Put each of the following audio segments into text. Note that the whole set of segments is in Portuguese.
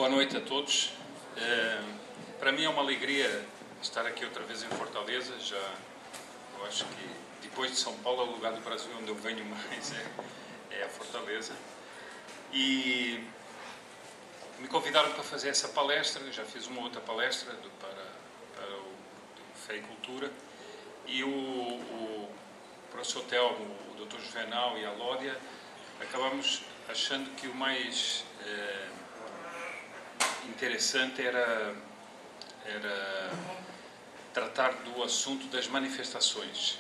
Boa noite a todos. Para mim é uma alegria estar aqui outra vez em Fortaleza. Eu acho que depois de São Paulo, é o lugar do Brasil onde eu venho mais é a Fortaleza. E me convidaram para fazer essa palestra. Eu já fiz uma outra palestra para o Fé e Cultura. E o professor Telmo, o Dr. Juvenal e a Lódia acabamos achando que o mais interessante era tratar do assunto das manifestações.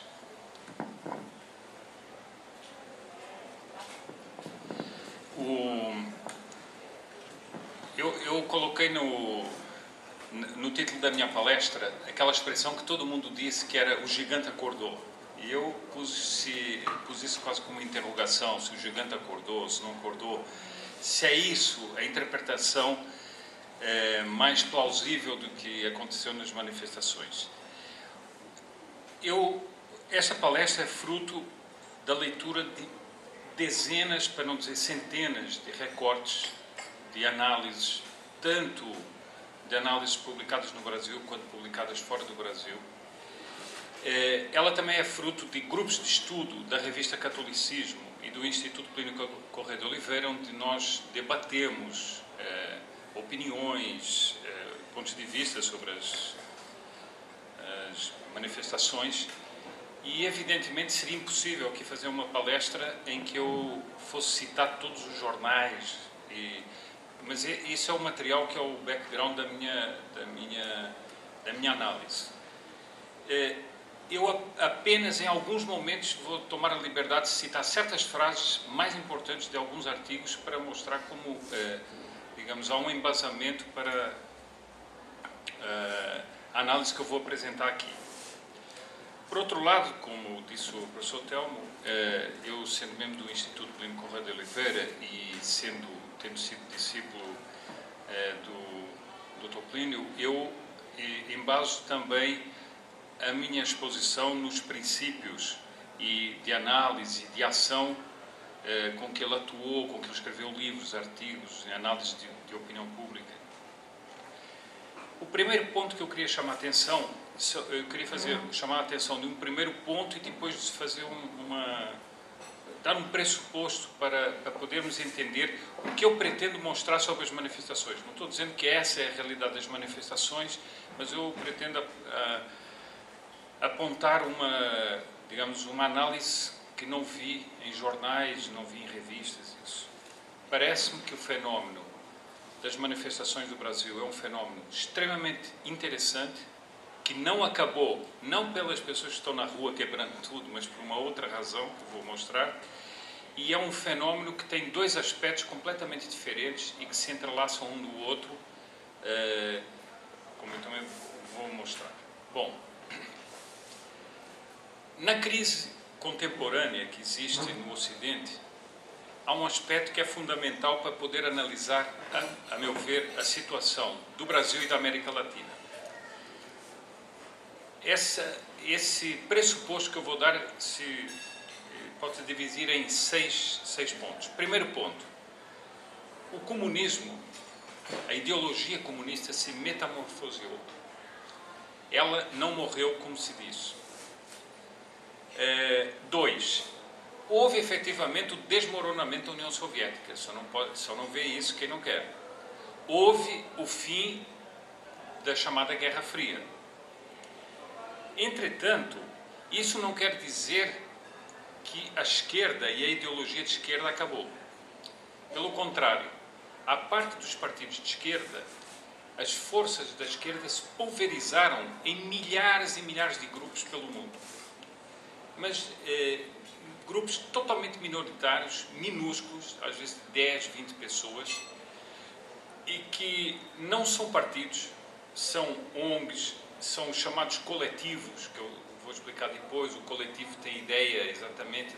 Eu coloquei no título da minha palestra aquela expressão que todo mundo disse que era o gigante acordou. E eu pus isso quase como uma interrogação, se o gigante acordou, se não acordou, se é isso a interpretação mais plausível do que aconteceu nas manifestações. Essa palestra é fruto da leitura de dezenas, para não dizer centenas, de recortes, de análises, tanto de análises publicadas no Brasil quanto publicadas fora do Brasil. Ela também é fruto de grupos de estudo da revista Catolicismo e do Instituto Clínico Correia de Oliveira, onde nós debatemos opiniões, pontos de vista sobre as manifestações. E, evidentemente, seria impossível aqui fazer uma palestra em que eu fosse citar todos os jornais. Mas isso é o material que é o background da minha análise. Eu apenas, em alguns momentos, vou tomar a liberdade de citar certas frases mais importantes de alguns artigos para mostrar como, digamos, há um embasamento para a análise que eu vou apresentar aqui. Por outro lado, como disse o professor Telmo, eu, sendo membro do Instituto Clínico Correia de Oliveira e tendo sido discípulo do Dr. Plínio, eu embaso também a minha exposição nos princípios de análise, de ação com que ele atuou, com que ele escreveu livros, artigos, análise de opinião pública. O primeiro ponto que eu queria chamar a atenção, chamar a atenção de um primeiro ponto e depois fazer dar um pressuposto para podermos entender o que eu pretendo mostrar sobre as manifestações. Não estou dizendo que essa é a realidade das manifestações, mas eu pretendo apontar uma análise que não vi em jornais, não vi em revistas. Isso. Parece-me que o fenómeno das manifestações do Brasil é um fenómeno extremamente interessante, que não acabou, não pelas pessoas que estão na rua quebrando tudo, mas por uma outra razão que vou mostrar, e é um fenómeno que tem dois aspectos completamente diferentes e que se entrelaçam um no outro, como eu também vou mostrar. Bom, na crise contemporânea que existe no Ocidente, há um aspecto que é fundamental para poder analisar, a meu ver, a situação do Brasil e da América Latina. Esse pressuposto que eu vou dar pode se dividir em seis pontos. Primeiro ponto, o comunismo, a ideologia comunista se metamorfoseou. Ela não morreu, como se diz. 2. Houve efetivamente o desmoronamento da União Soviética, só não vê isso quem não quer. Houve o fim da chamada Guerra Fria. Entretanto, isso não quer dizer que a esquerda e a ideologia de esquerda acabou. Pelo contrário, a parte dos partidos de esquerda, as forças da esquerda se pulverizaram em milhares e milhares de grupos pelo mundo. Mas grupos totalmente minoritários, minúsculos, às vezes 10, 20 pessoas, e que não são partidos, são ONGs, são chamados coletivos, que eu vou explicar depois. O coletivo tem ideia exatamente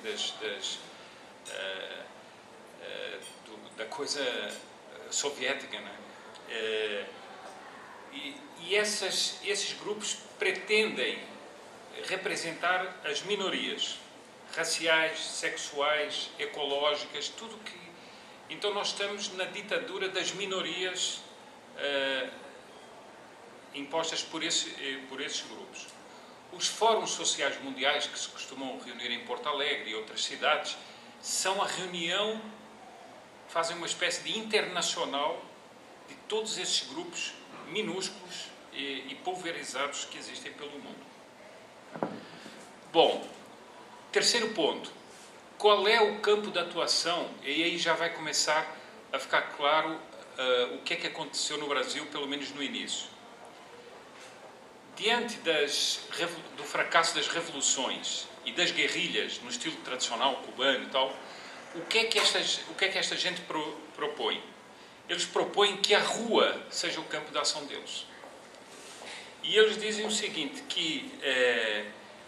da coisa soviética, né? E esses grupos pretendem representar as minorias raciais, sexuais, ecológicas, tudo que... Então nós estamos na ditadura das minorias impostas por esses grupos. Os fóruns sociais mundiais que se costumam reunir em Porto Alegre e outras cidades são a reunião, fazem uma espécie de internacional de todos esses grupos minúsculos e pulverizados que existem pelo mundo. Bom, terceiro ponto. Qual é o campo de atuação? E aí já vai começar a ficar claro o que é que aconteceu no Brasil, pelo menos no início. Diante do fracasso das revoluções e das guerrilhas no estilo tradicional cubano e tal, o que é que esta gente propõe? Eles propõem que a rua seja o campo de ação deles. E eles dizem o seguinte, que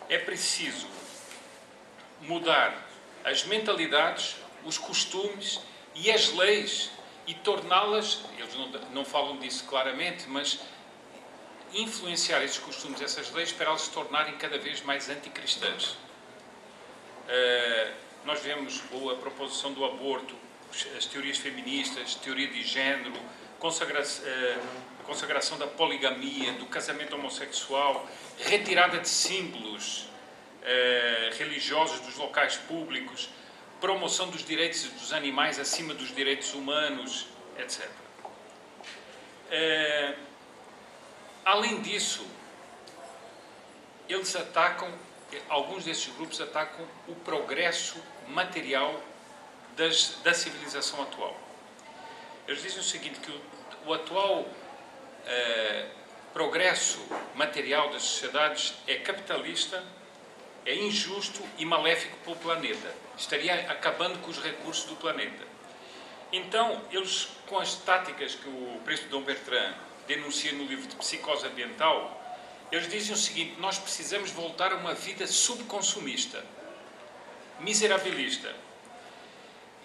é preciso mudar as mentalidades, os costumes e as leis e torná-las, eles não falam disso claramente, mas influenciar esses costumes, essas leis, para elas se tornarem cada vez mais anticristãs. Nós vemos a proposição do aborto, as teorias feministas, teoria de género, consagração da poligamia, do casamento homossexual, retirada de símbolos religiosos dos locais públicos, promoção dos direitos dos animais acima dos direitos humanos, etc. Além disso, alguns desses grupos atacam o progresso material da civilização atual. Eles dizem o seguinte, que o atual progresso material das sociedades é capitalista, é injusto e maléfico para o planeta. Estaria acabando com os recursos do planeta. Então, eles, com as táticas que o príncipe Dom Bertrand denuncia no livro de Psicose Ambiental, eles dizem o seguinte, nós precisamos voltar a uma vida subconsumista, miserabilista.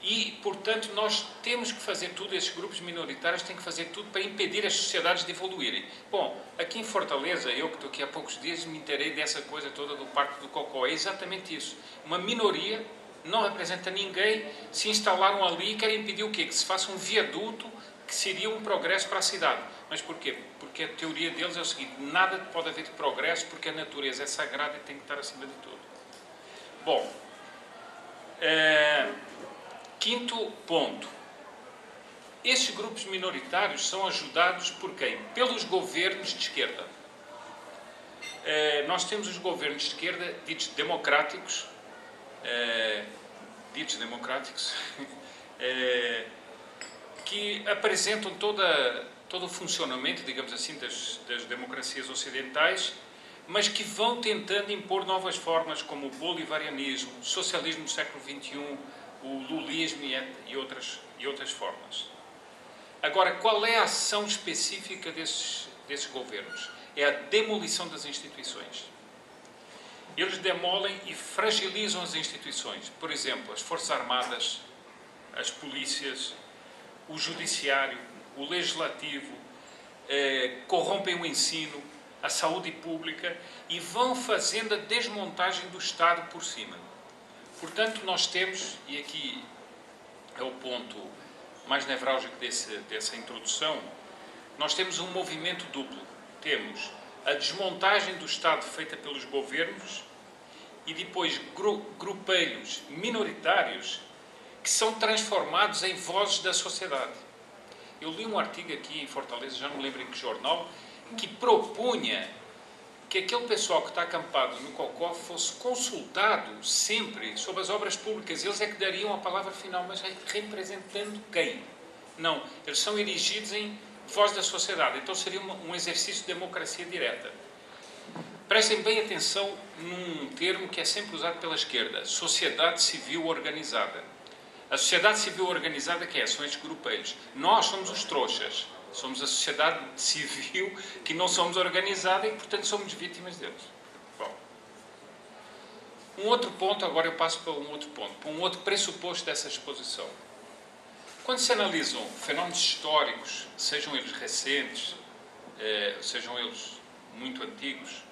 E, portanto, nós temos que fazer tudo, esses grupos minoritários têm que fazer tudo para impedir as sociedades de evoluírem. Bom, aqui em Fortaleza, eu que estou aqui há poucos dias, me inteirei dessa coisa toda do Parque do Cocó. É exatamente isso. Uma minoria, não representa ninguém, se instalaram ali e querem impedir o quê? Que se faça um viaduto que seria um progresso para a cidade. Mas porquê? Porque a teoria deles é o seguinte, nada pode haver de progresso porque a natureza é sagrada e tem que estar acima de tudo. Bom, quinto ponto. Esses grupos minoritários são ajudados por quem? Pelos governos de esquerda. Nós temos os governos de esquerda ditos democráticos, que apresentam todo o funcionamento, digamos assim, das democracias ocidentais, mas que vão tentando impor novas formas, como o bolivarianismo, o socialismo do século XXI, o lulismo e outras formas. Agora, qual é a ação específica desses governos? É a demolição das instituições. Eles demolem e fragilizam as instituições. Por exemplo, as Forças Armadas, as polícias, o judiciário, o legislativo, corrompem o ensino, a saúde pública e vão fazendo a desmontagem do Estado por cima. Portanto, nós temos, e aqui é o ponto mais nevrálgico dessa introdução, nós temos um movimento duplo. Temos a desmontagem do Estado feita pelos governos e depois grupelhos minoritários que são transformados em vozes da sociedade. Eu li um artigo aqui em Fortaleza, já não me lembro em que jornal, que propunha que aquele pessoal que está acampado no Cocó fosse consultado sempre sobre as obras públicas. Eles é que dariam a palavra final, mas representando quem? Não, eles são erigidos em voz da sociedade, então seria um exercício de democracia direta. Prestem bem atenção num termo que é sempre usado pela esquerda, sociedade civil organizada. A sociedade civil organizada que é? São estes grupelhos. Nós somos os trouxas. Somos a sociedade civil que não somos organizada e, portanto, somos vítimas deles. Bom, um outro ponto, agora eu passo para um outro ponto, para um outro pressuposto dessa exposição. Quando se analisam fenómenos históricos, sejam eles recentes, sejam eles muito antigos,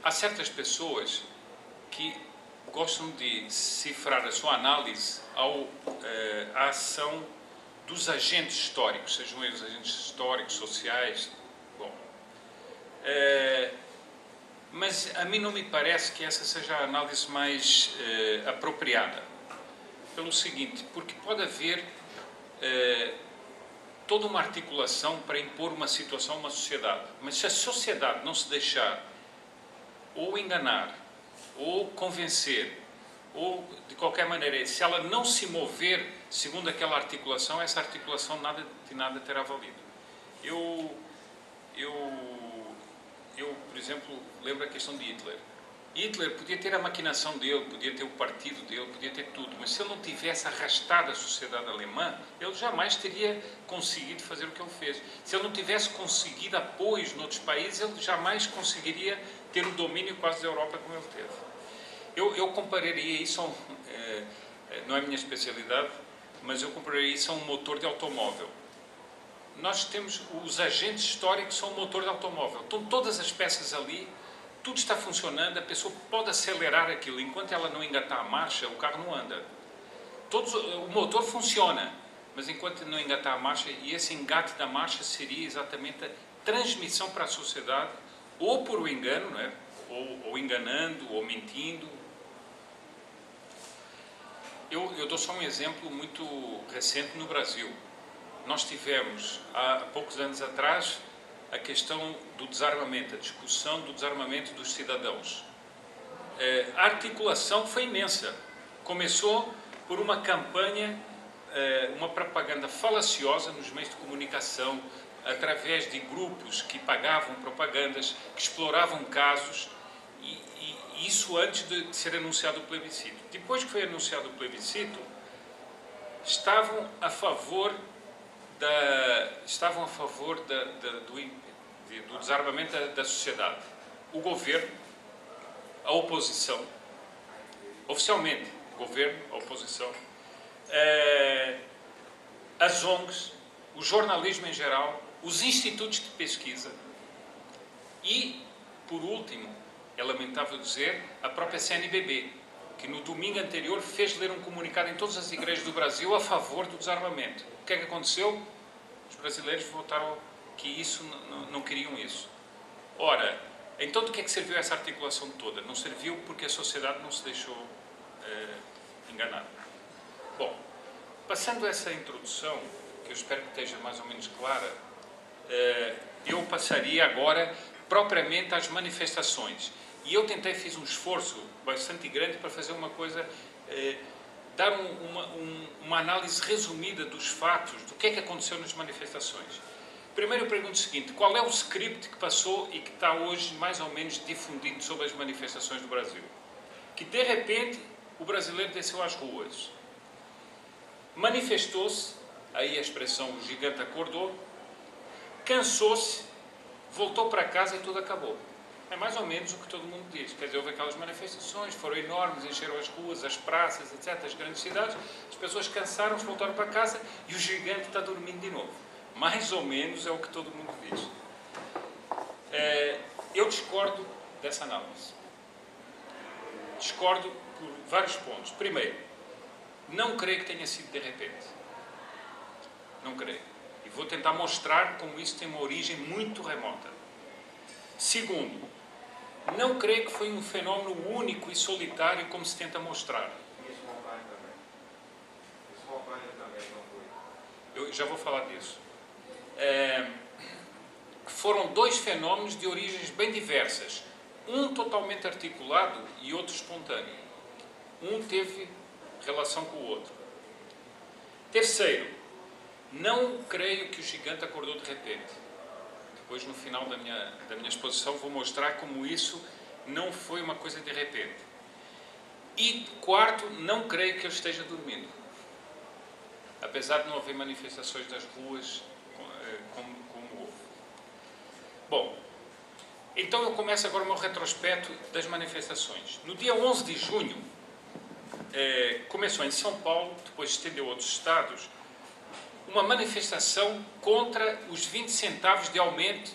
há certas pessoas que gostam de cifrar a sua análise à ação dos agentes históricos, sejam eles agentes históricos, sociais, bom. Mas a mim não me parece que essa seja a análise mais apropriada. Pelo seguinte, porque pode haver toda uma articulação para impor uma situação a uma sociedade. Mas se a sociedade não se deixar ou enganar, ou convencer, ou de qualquer maneira, se ela não se mover segundo aquela articulação, essa articulação de nada terá valido. Eu, por exemplo, lembro a questão de Hitler. Hitler podia ter a maquinação dele, podia ter o partido dele, podia ter tudo, mas se ele não tivesse arrastado a sociedade alemã, ele jamais teria conseguido fazer o que ele fez. Se ele não tivesse conseguido apoios noutros países, ele jamais conseguiria ter o domínio quase da Europa como ele teve. Eu compararia isso a não é a minha especialidade, mas eu compararia isso a um motor de automóvel. Nós temos, os agentes históricos são o motor de automóvel. Estão todas as peças ali, tudo está funcionando, a pessoa pode acelerar aquilo. Enquanto ela não engatar a marcha, o carro não anda. O motor funciona, mas enquanto não engatar a marcha, e esse engate da marcha seria exatamente a transmissão para a sociedade, ou por o engano, não é? ou enganando, ou mentindo. Eu dou só um exemplo muito recente no Brasil. Nós tivemos, há poucos anos atrás, a questão do desarmamento, a discussão do desarmamento dos cidadãos. A articulação foi imensa. Começou por uma campanha, uma propaganda falaciosa nos meios de comunicação, através de grupos que pagavam propagandas, que exploravam casos, e isso antes de ser anunciado o plebiscito. Depois que foi anunciado o plebiscito, estavam a favor do desarmamento da sociedade. O governo, a oposição, oficialmente, o governo, a oposição, as ONGs, o jornalismo em geral, os institutos de pesquisa e, por último, é lamentável dizer, a própria CNBB, que no domingo anterior fez ler um comunicado em todas as igrejas do Brasil a favor do desarmamento. O que é que aconteceu? Os brasileiros votaram que não queriam isso. Ora, então do que é que serviu essa articulação toda? Não serviu porque a sociedade não se deixou enganar. Bom, passando essa introdução, que eu espero que esteja mais ou menos clara, eu passaria agora propriamente às manifestações. E eu fiz um esforço bastante grande para fazer uma coisa, dar uma análise resumida dos fatos, do que é que aconteceu nas manifestações. Primeiro eu pergunto o seguinte, qual é o script que passou e que está hoje mais ou menos difundido sobre as manifestações do Brasil? Que de repente o brasileiro desceu às ruas, manifestou-se, aí a expressão o gigante acordou, cansou-se, voltou para casa e tudo acabou. É mais ou menos o que todo mundo diz. Quer dizer, houve aquelas manifestações, foram enormes, encheram as ruas, as praças, etc., as grandes cidades, as pessoas cansaram-se, voltaram para casa e o gigante está dormindo de novo. Mais ou menos é o que todo mundo diz. Eu discordo dessa análise. Discordo por vários pontos. Primeiro, não creio que tenha sido de repente. Não creio. E vou tentar mostrar como isso tem uma origem muito remota. Segundo, não creio que foi um fenómeno único e solitário como se tenta mostrar. Isso não ocorre também. Isso não ocorre também, não foi. Eu já vou falar disso. Foram dois fenómenos de origens bem diversas. Um totalmente articulado e outro espontâneo. Um teve relação com o outro. Terceiro, não creio que o gigante acordou de repente. Depois, no final da minha exposição, vou mostrar como isso não foi uma coisa de repente. E, quarto, não creio que ele esteja dormindo. Apesar de não haver manifestações das ruas como houve. Bom, então eu começo agora o meu retrospecto das manifestações. No dia 11 de junho, começou em São Paulo, depois estendeu a outros estados, uma manifestação contra os 20 centavos de aumento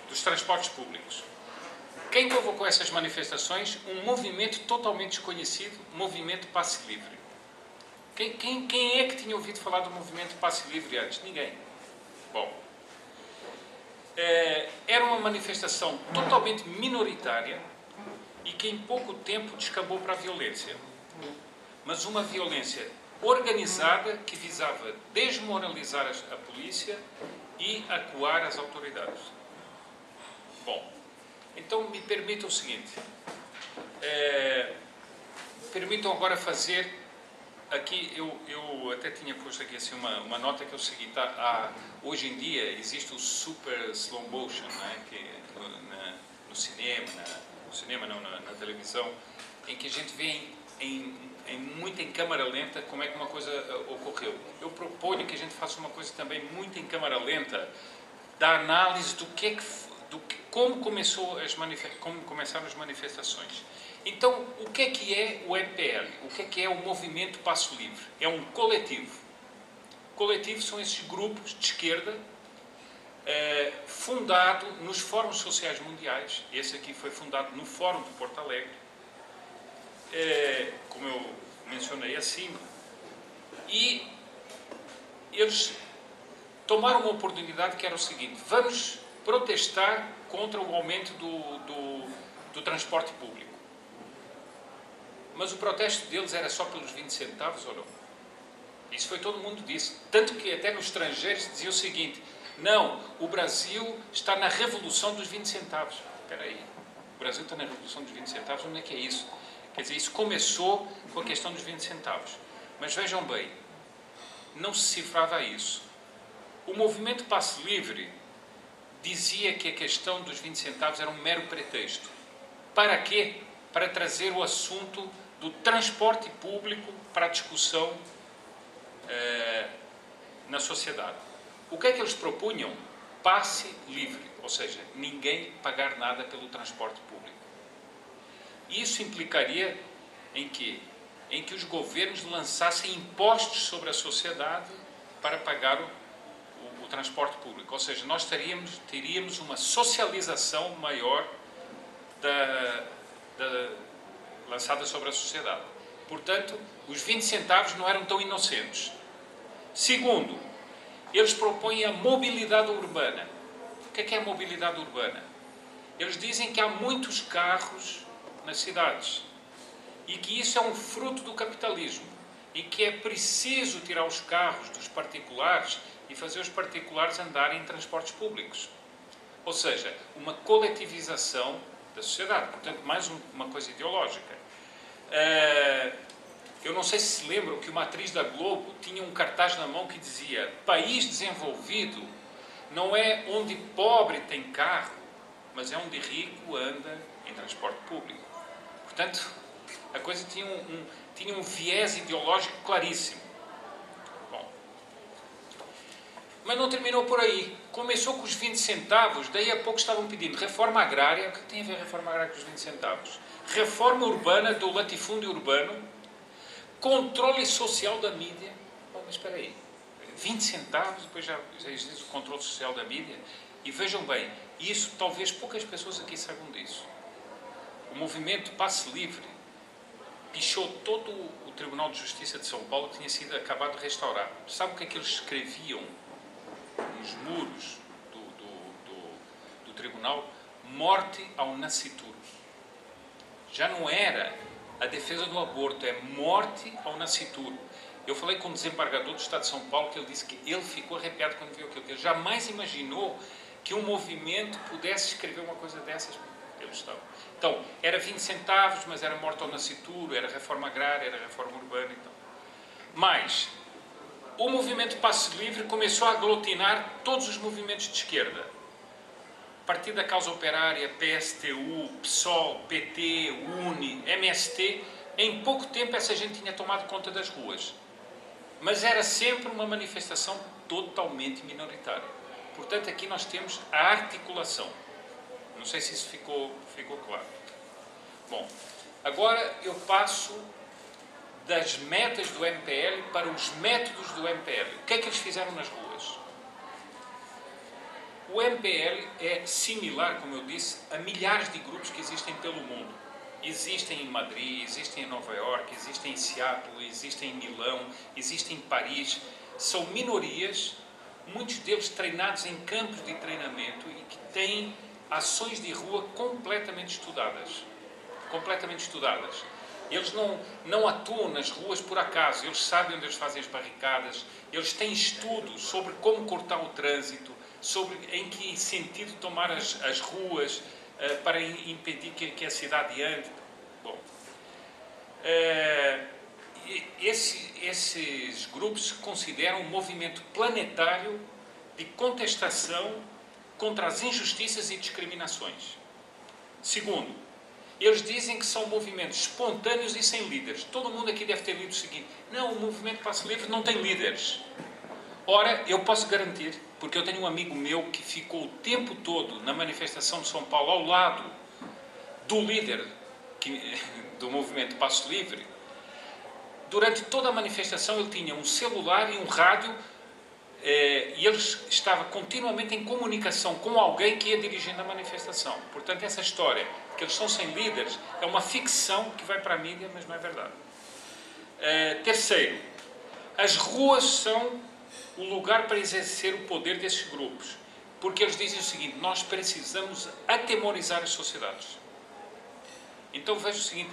dos transportes públicos. Quem convocou essas manifestações? Um movimento totalmente desconhecido, o movimento Passe Livre. Quem é que tinha ouvido falar do movimento Passe Livre antes? Ninguém. Bom, era uma manifestação totalmente minoritária e que em pouco tempo descambou para a violência. Mas uma violência organizada que visava desmoralizar a polícia e acuar as autoridades. Bom, então me permitam o seguinte. Permitam agora fazer... Aqui eu até tinha posto aqui assim, uma nota que é o seguinte, hoje em dia existe o super slow motion, né, que no cinema, na televisão, em que a gente vê muito em câmara lenta como é que uma coisa ocorreu. Eu proponho que a gente faça uma coisa também muito em câmara lenta, da análise como começaram as manifestações. Então, o que é o MPL? O que é o Movimento Passo Livre? É um coletivo. Coletivos são esses grupos de esquerda fundado nos fóruns sociais mundiais. Esse aqui foi fundado no Fórum de Porto Alegre, como eu mencionei acima. E eles tomaram uma oportunidade que era o seguinte: vamos protestar contra o aumento do transporte público. Mas o protesto deles era só pelos 20 centavos ou não? Isso foi todo mundo disse. Tanto que até nos estrangeiros dizia o seguinte: não, o Brasil está na revolução dos 20 centavos. Espera aí, o Brasil está na revolução dos 20 centavos? Onde é que é isso? Quer dizer, isso começou com a questão dos 20 centavos. Mas vejam bem, não se cifrava isso. O movimento Passe Livre dizia que a questão dos 20 centavos era um mero pretexto. Para quê? Para trazer o assunto do transporte público para a discussão na sociedade. O que é que eles propunham? Passe livre, ou seja, ninguém pagar nada pelo transporte público. Isso implicaria em quê? Em que os governos lançassem impostos sobre a sociedade para pagar o transporte público. Ou seja, nós teríamos uma socialização maior lançada sobre a sociedade. Portanto, os 20 centavos não eram tão inocentes. Segundo, eles propõem a mobilidade urbana. O que é a mobilidade urbana? Eles dizem que há muitos carros nas cidades e que isso é um fruto do capitalismo e que é preciso tirar os carros dos particulares e fazer os particulares andarem em transportes públicos. Ou seja, uma coletivização da sociedade. Portanto, mais uma coisa ideológica. Eu não sei se lembram que uma atriz da Globo tinha um cartaz na mão que dizia: país desenvolvido não é onde pobre tem carro, mas é onde rico anda em transporte público. Portanto, a coisa tinha um viés ideológico claríssimo. Bom, mas não terminou por aí. Começou com os 20 centavos, daí a pouco estavam pedindo reforma agrária. O que tem a ver a reforma agrária com os 20 centavos? Reforma urbana do latifúndio urbano, controle social da mídia. Bom, mas espera aí, 20 centavos, depois já existe o controle social da mídia. E vejam bem, isso talvez poucas pessoas aqui saibam disso. O movimento Passe Livre pichou todo o Tribunal de Justiça de São Paulo, que tinha sido acabado de restaurar. Sabe o que é que eles escreviam nos muros do tribunal? Morte ao nascituro. Já não era a defesa do aborto, é morte ao nascituro. Eu falei com um desembargador do Estado de São Paulo que ele disse que ele ficou arrepiado quando viu aquilo. Ele jamais imaginou que um movimento pudesse escrever uma coisa dessas. Então, era 20 centavos, mas era morte ao nascituro, era reforma agrária, era reforma urbana. Então. Mas o movimento Passe Livre começou a aglutinar todos os movimentos de esquerda. Partido da Causa Operária, PSTU, PSOL, PT, UNE, MST. Em pouco tempo essa gente tinha tomado conta das ruas. Mas era sempre uma manifestação totalmente minoritária. Portanto, aqui nós temos a articulação. Não sei se isso ficou claro. Bom, agora eu passo das metas do MPL para os métodos do MPL. O que é que eles fizeram nas ruas? O MPL é similar, como eu disse, a milhares de grupos que existem pelo mundo. existem em Madrid, existem em Nova York, existem em Seattle, existem em Milão, existem em Paris. São minorias, muitos deles treinados em campos de treinamento e que têm ações de rua completamente estudadas. Completamente estudadas. Eles não atuam nas ruas por acaso, eles sabem onde eles fazem as barricadas, eles têm estudos sobre como cortar o trânsito, sobre em que sentido tomar as ruas para impedir que a cidade ande. Bom, esses grupos se consideram um movimento planetário de contestação contra as injustiças e discriminações. Segundo, eles dizem que são movimentos espontâneos e sem líderes. Todo mundo aqui deve ter lido o seguinte: não, o movimento Passe Livre não tem líderes. Ora, eu posso garantir, porque eu tenho um amigo meu que ficou o tempo todo na manifestação de São Paulo ao lado do líder do movimento Passe Livre. Durante toda a manifestação ele tinha um celular e um rádio e ele estava continuamente em comunicação com alguém que ia dirigindo a manifestação. Portanto, essa história que eles são sem líderes é uma ficção que vai para a mídia, mas não é verdade. Terceiro, as ruas são o lugar para exercer o poder desses grupos, porque eles dizem o seguinte: nós precisamos atemorizar as sociedades. Então veja o seguinte,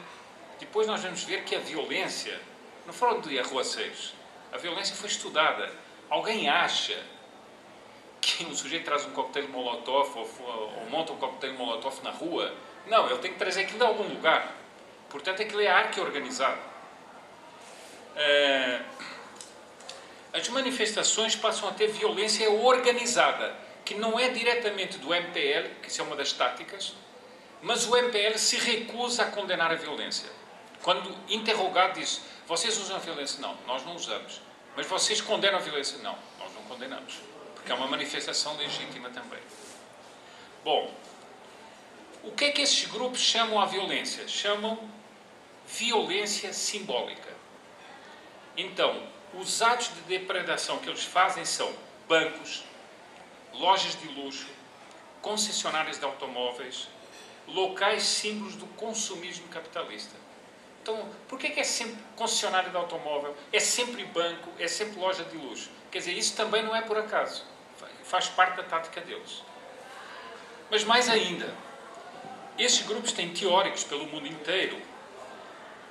depois nós vamos ver que a violência, não foram de arruaceiros, a violência foi estudada. Alguém acha que um sujeito traz um coquetel molotov ou monta um coquetel molotov na rua? Não, ele tem que trazer aquilo de algum lugar. Portanto, aquilo é arte organizada. As manifestações passam a ter violência organizada, que não é diretamente do MPL, que isso é uma das táticas, mas o MPL se recusa a condenar a violência. Quando interrogado diz: vocês usam a violência? Não, nós não usamos. Mas vocês condenam a violência? Não, nós não condenamos. Porque é uma manifestação legítima também. Bom, o que é que esses grupos chamam a violência? Chamam violência simbólica. Então, os atos de depredação que eles fazem são bancos, lojas de luxo, concessionárias de automóveis, locais símbolos do consumismo capitalista. Então, por que é sempre concessionária de automóvel? É sempre banco, é sempre loja de luxo. Quer dizer, isso também não é por acaso. Faz parte da tática deles. Mas mais ainda, esses grupos têm teóricos pelo mundo inteiro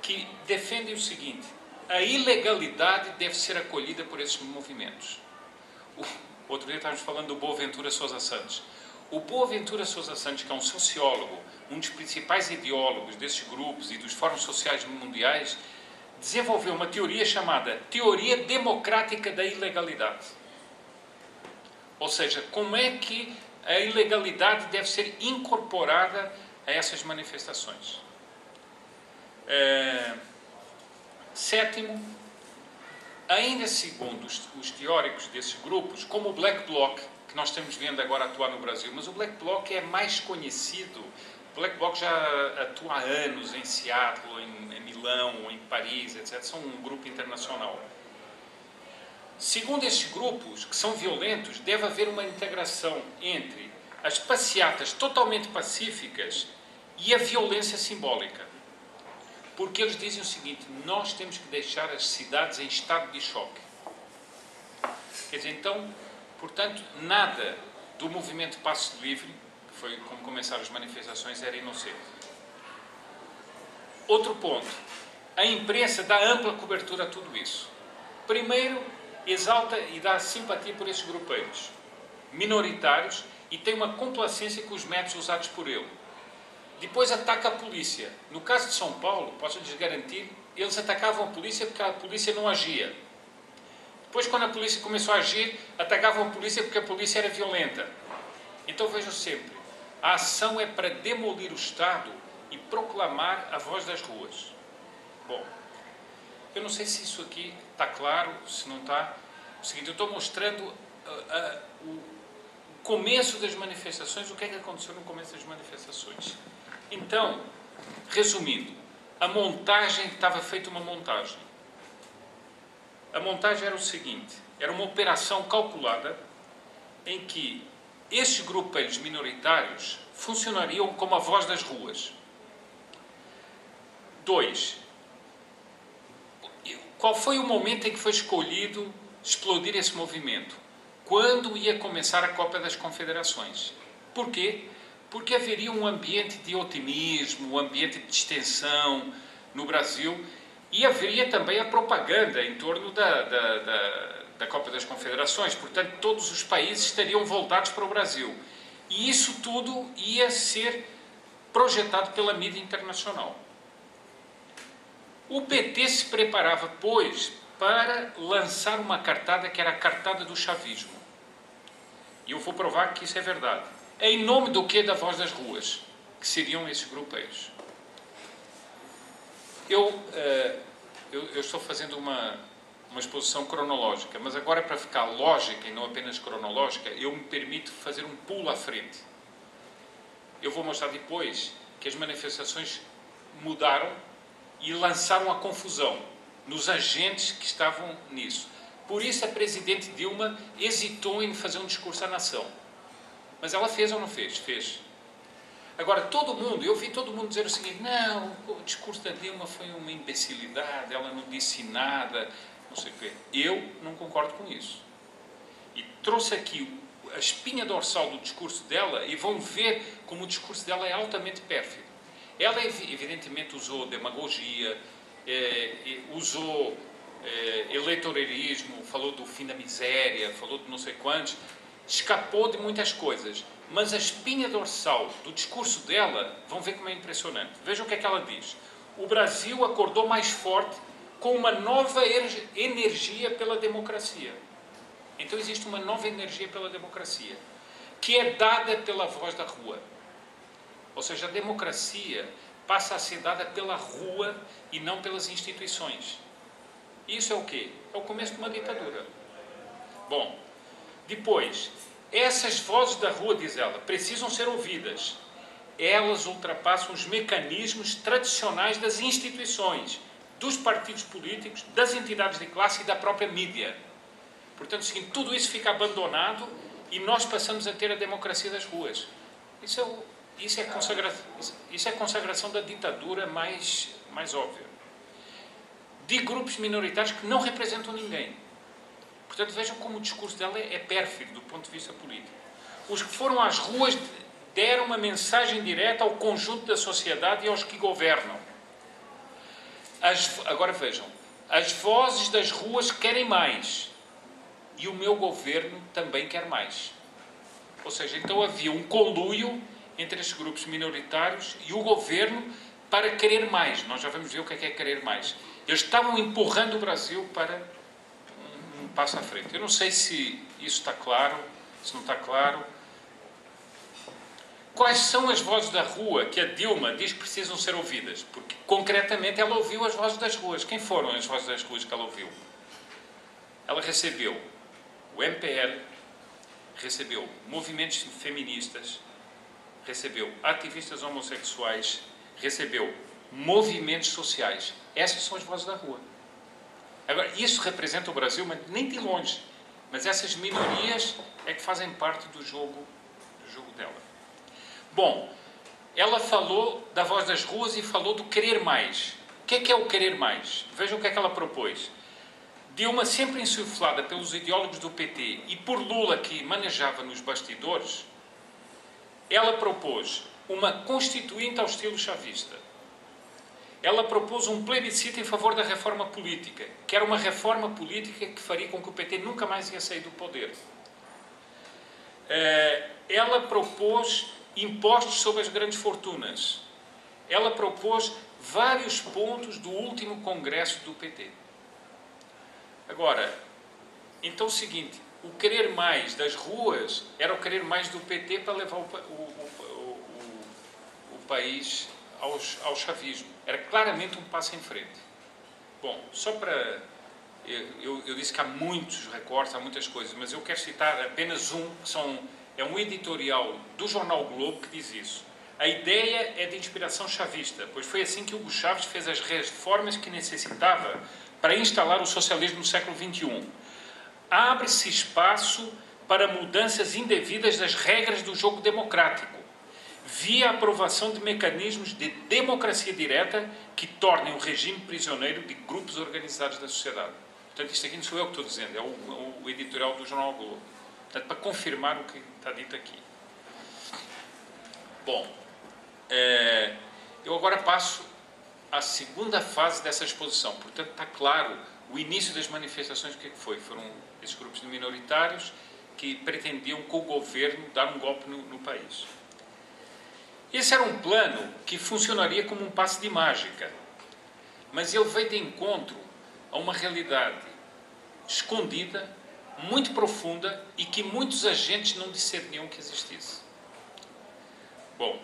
que defendem o seguinte: a ilegalidade deve ser acolhida por esses movimentos. Outro dia estávamos falando do Boaventura Sousa Santos. O Boaventura Sousa Santos, que é um sociólogo, um dos principais ideólogos desses grupos e dos fóruns sociais mundiais, desenvolveu uma teoria chamada Teoria Democrática da Ilegalidade. Ou seja, como é que a ilegalidade deve ser incorporada a essas manifestações. Sétimo, ainda segundo os teóricos desses grupos, como o Black Bloc, que nós estamos vendo agora atuar no Brasil, mas o Black Bloc é mais conhecido. O Black Bloc já atua há anos em Seattle, em Milão, em Paris, etc. São um grupo internacional. Segundo esses grupos, que são violentos, deve haver uma integração entre as passeatas totalmente pacíficas e a violência simbólica. Porque eles dizem o seguinte: nós temos que deixar as cidades em estado de choque. Quer dizer, então, portanto, nada do movimento Passe Livre, que foi como começaram as manifestações, era inocente. Outro ponto: a imprensa dá ampla cobertura a tudo isso. Primeiro, exalta e dá simpatia por esses grupeiros minoritários e tem uma complacência com os métodos usados por ele. Depois ataca a polícia. No caso de São Paulo, posso-lhes garantir, eles atacavam a polícia porque a polícia não agia. Depois, quando a polícia começou a agir, atacavam a polícia porque a polícia era violenta. Então vejam sempre, a ação é para demolir o Estado e proclamar a voz das ruas. Bom, eu não sei se isso aqui está claro, se não está. O seguinte, eu estou mostrando o começo das manifestações, o que é que aconteceu no começo das manifestações. Então, resumindo, a montagem, estava feita uma montagem. A montagem era o seguinte: era uma operação calculada em que esses grupos minoritários funcionariam como a voz das ruas. 2. Qual foi o momento em que foi escolhido explodir esse movimento? Quando ia começar a Copa das Confederações. Por quê? Porque haveria um ambiente de otimismo, um ambiente de distensão no Brasil, e haveria também a propaganda em torno da Copa das Confederações. Portanto, todos os países estariam voltados para o Brasil. E isso tudo ia ser projetado pela mídia internacional. O PT se preparava, pois, para lançar uma cartada que era a cartada do chavismo. E eu vou provar que isso é verdade. Em nome do quê? Da Voz das Ruas, que seriam esses grupeiros. Eu estou fazendo uma exposição cronológica, mas agora, para ficar lógica e não apenas cronológica, eu me permito fazer um pulo à frente. Eu vou mostrar depois que as manifestações mudaram e lançaram a confusão nos agentes que estavam nisso. Por isso a Presidente Dilma hesitou em fazer um discurso à nação. Mas ela fez ou não fez? Fez. Agora, eu vi todo mundo dizer o seguinte: não, o discurso da Dilma foi uma imbecilidade, ela não disse nada, não sei o quê. Eu não concordo com isso. E trouxe aqui a espinha dorsal do discurso dela e vão ver como o discurso dela é altamente pérfido. Ela, evidentemente, usou demagogia, usou eleitoreirismo, falou do fim da miséria, falou de não sei quantos, escapou de muitas coisas. Mas a espinha dorsal do discurso dela, vão ver como é impressionante. Vejam o que é que ela diz. O Brasil acordou mais forte com uma nova energia pela democracia. Então existe uma nova energia pela democracia, que é dada pela voz da rua. Ou seja, a democracia passa a ser dada pela rua e não pelas instituições. Isso é o quê? É o começo de uma ditadura. Bom, depois, essas vozes da rua, diz ela, precisam ser ouvidas. Elas ultrapassam os mecanismos tradicionais das instituições, dos partidos políticos, das entidades de classe e da própria mídia. Portanto, é o seguinte, tudo isso fica abandonado e nós passamos a ter a democracia das ruas. Isso é a consagração da ditadura mais óbvia. De grupos minoritários que não representam ninguém. Portanto, vejam como o discurso dela é pérfido do ponto de vista político. Os que foram às ruas deram uma mensagem direta ao conjunto da sociedade e aos que governam. Agora vejam, as vozes das ruas querem mais. E o meu governo também quer mais. Ou seja, então havia um conluio entre esses grupos minoritários e o governo para querer mais. Nós já vamos ver o que é querer mais. Eles estavam empurrando o Brasil para um passo à frente. Eu não sei se isso está claro, se não está claro. Quais são as vozes da rua que a Dilma diz que precisam ser ouvidas? Porque, concretamente, ela ouviu as vozes das ruas. Quem foram as vozes das ruas que ela ouviu? Ela recebeu o MPL, recebeu movimentos feministas, recebeu ativistas homossexuais, recebeu movimentos sociais. Essas são as vozes da rua. Agora, isso representa o Brasil, mas nem de longe. Mas essas minorias é que fazem parte do jogo dela. Bom, ela falou da voz das ruas e falou do querer mais. O que é o querer mais? Vejam o que é que ela propôs. Dilma, sempre insuflada pelos ideólogos do PT e por Lula, que manejava nos bastidores, ela propôs uma constituinte ao estilo chavista. Ela propôs um plebiscito em favor da reforma política, que era uma reforma política que faria com que o PT nunca mais ia sair do poder. Ela propôs impostos sobre as grandes fortunas. Ela propôs vários pontos do último congresso do PT. Agora, então é o seguinte, o querer mais das ruas era o querer mais do PT para levar o país ao chavismo. Era claramente um passo em frente. Bom, só para... Eu disse que há muitos recortes, há muitas coisas, mas eu quero citar apenas um, é um editorial do jornal Globo que diz isso. A ideia é de inspiração chavista, pois foi assim que Hugo Chávez fez as reformas que necessitava para instalar o socialismo no século XXI. Abre-se espaço para mudanças indevidas das regras do jogo democrático. via a aprovação de mecanismos de democracia direta que tornem o regime prisioneiro de grupos organizados da sociedade. Portanto, isto aqui não sou eu que estou dizendo, é o editorial do Jornal Globo. Portanto, para confirmar o que está dito aqui. Bom, eu agora passo à segunda fase dessa exposição. Portanto, está claro o início das manifestações. O que é que foi? Foram esses grupos de minoritários que pretendiam, com o governo, dar um golpe no país. Esse era um plano que funcionaria como um passe de mágica, mas ele veio de encontro a uma realidade escondida, muito profunda e que muitos agentes não discerniam que existisse. Bom,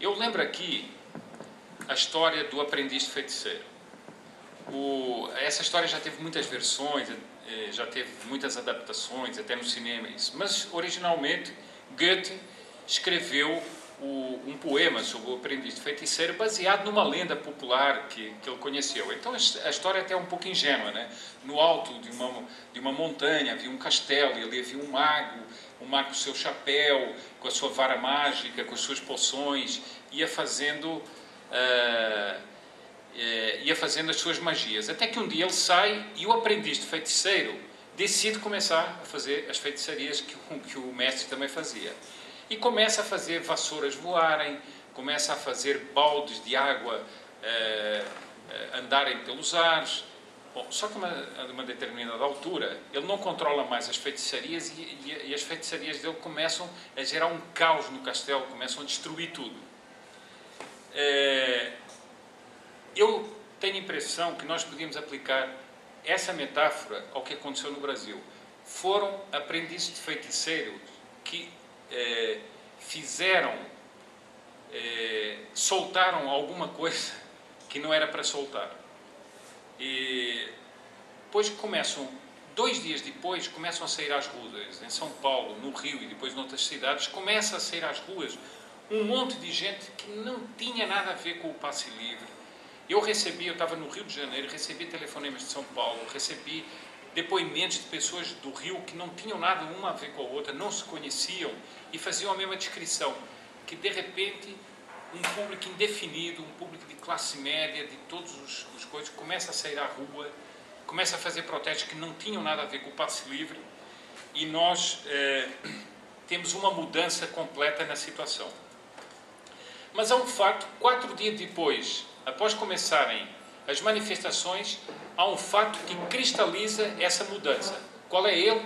eu lembro aqui a história do aprendiz de feiticeiro. Essa história já teve muitas versões, já teve muitas adaptações, até no cinema, mas originalmente Goethe escreveu um poema sobre o aprendiz de feiticeiro baseado numa lenda popular que ele conheceu. Então a história é até um pouco ingênua, né? No alto de uma montanha havia um castelo e ali havia um mago com o seu chapéu, com a sua vara mágica, com as suas poções, ia fazendo as suas magias. Até que um dia ele sai e o aprendiz de feiticeiro decide começar a fazer as feitiçarias que o mestre também fazia. E começa a fazer vassouras voarem, começa a fazer baldes de água andarem pelos ares. Bom, só que a uma determinada altura ele não controla mais as feitiçarias e as feitiçarias dele começam a gerar um caos no castelo, começam a destruir tudo. Eu tenho a impressão que nós podíamos aplicar essa metáfora ao que aconteceu no Brasil. Foram aprendizes de feiticeiro que soltaram alguma coisa que não era para soltar. E depois começam, 2 dias depois, começam a sair às ruas, em São Paulo, no Rio e depois noutras cidades, começa a sair às ruas um monte de gente que não tinha nada a ver com o passe livre. Eu estava no Rio de Janeiro, recebi telefonemas de São Paulo, recebi depoimentos de pessoas do Rio que não tinham nada uma a ver com a outra, não se conheciam e faziam a mesma descrição, que de repente um público indefinido, um público de classe média, de todas as coisas, começa a sair à rua, começa a fazer protestos que não tinham nada a ver com o passe livre e nós temos uma mudança completa na situação. Mas há um fato, 4 dias depois, após começarem as manifestações, há um fato que cristaliza essa mudança. Qual é ele?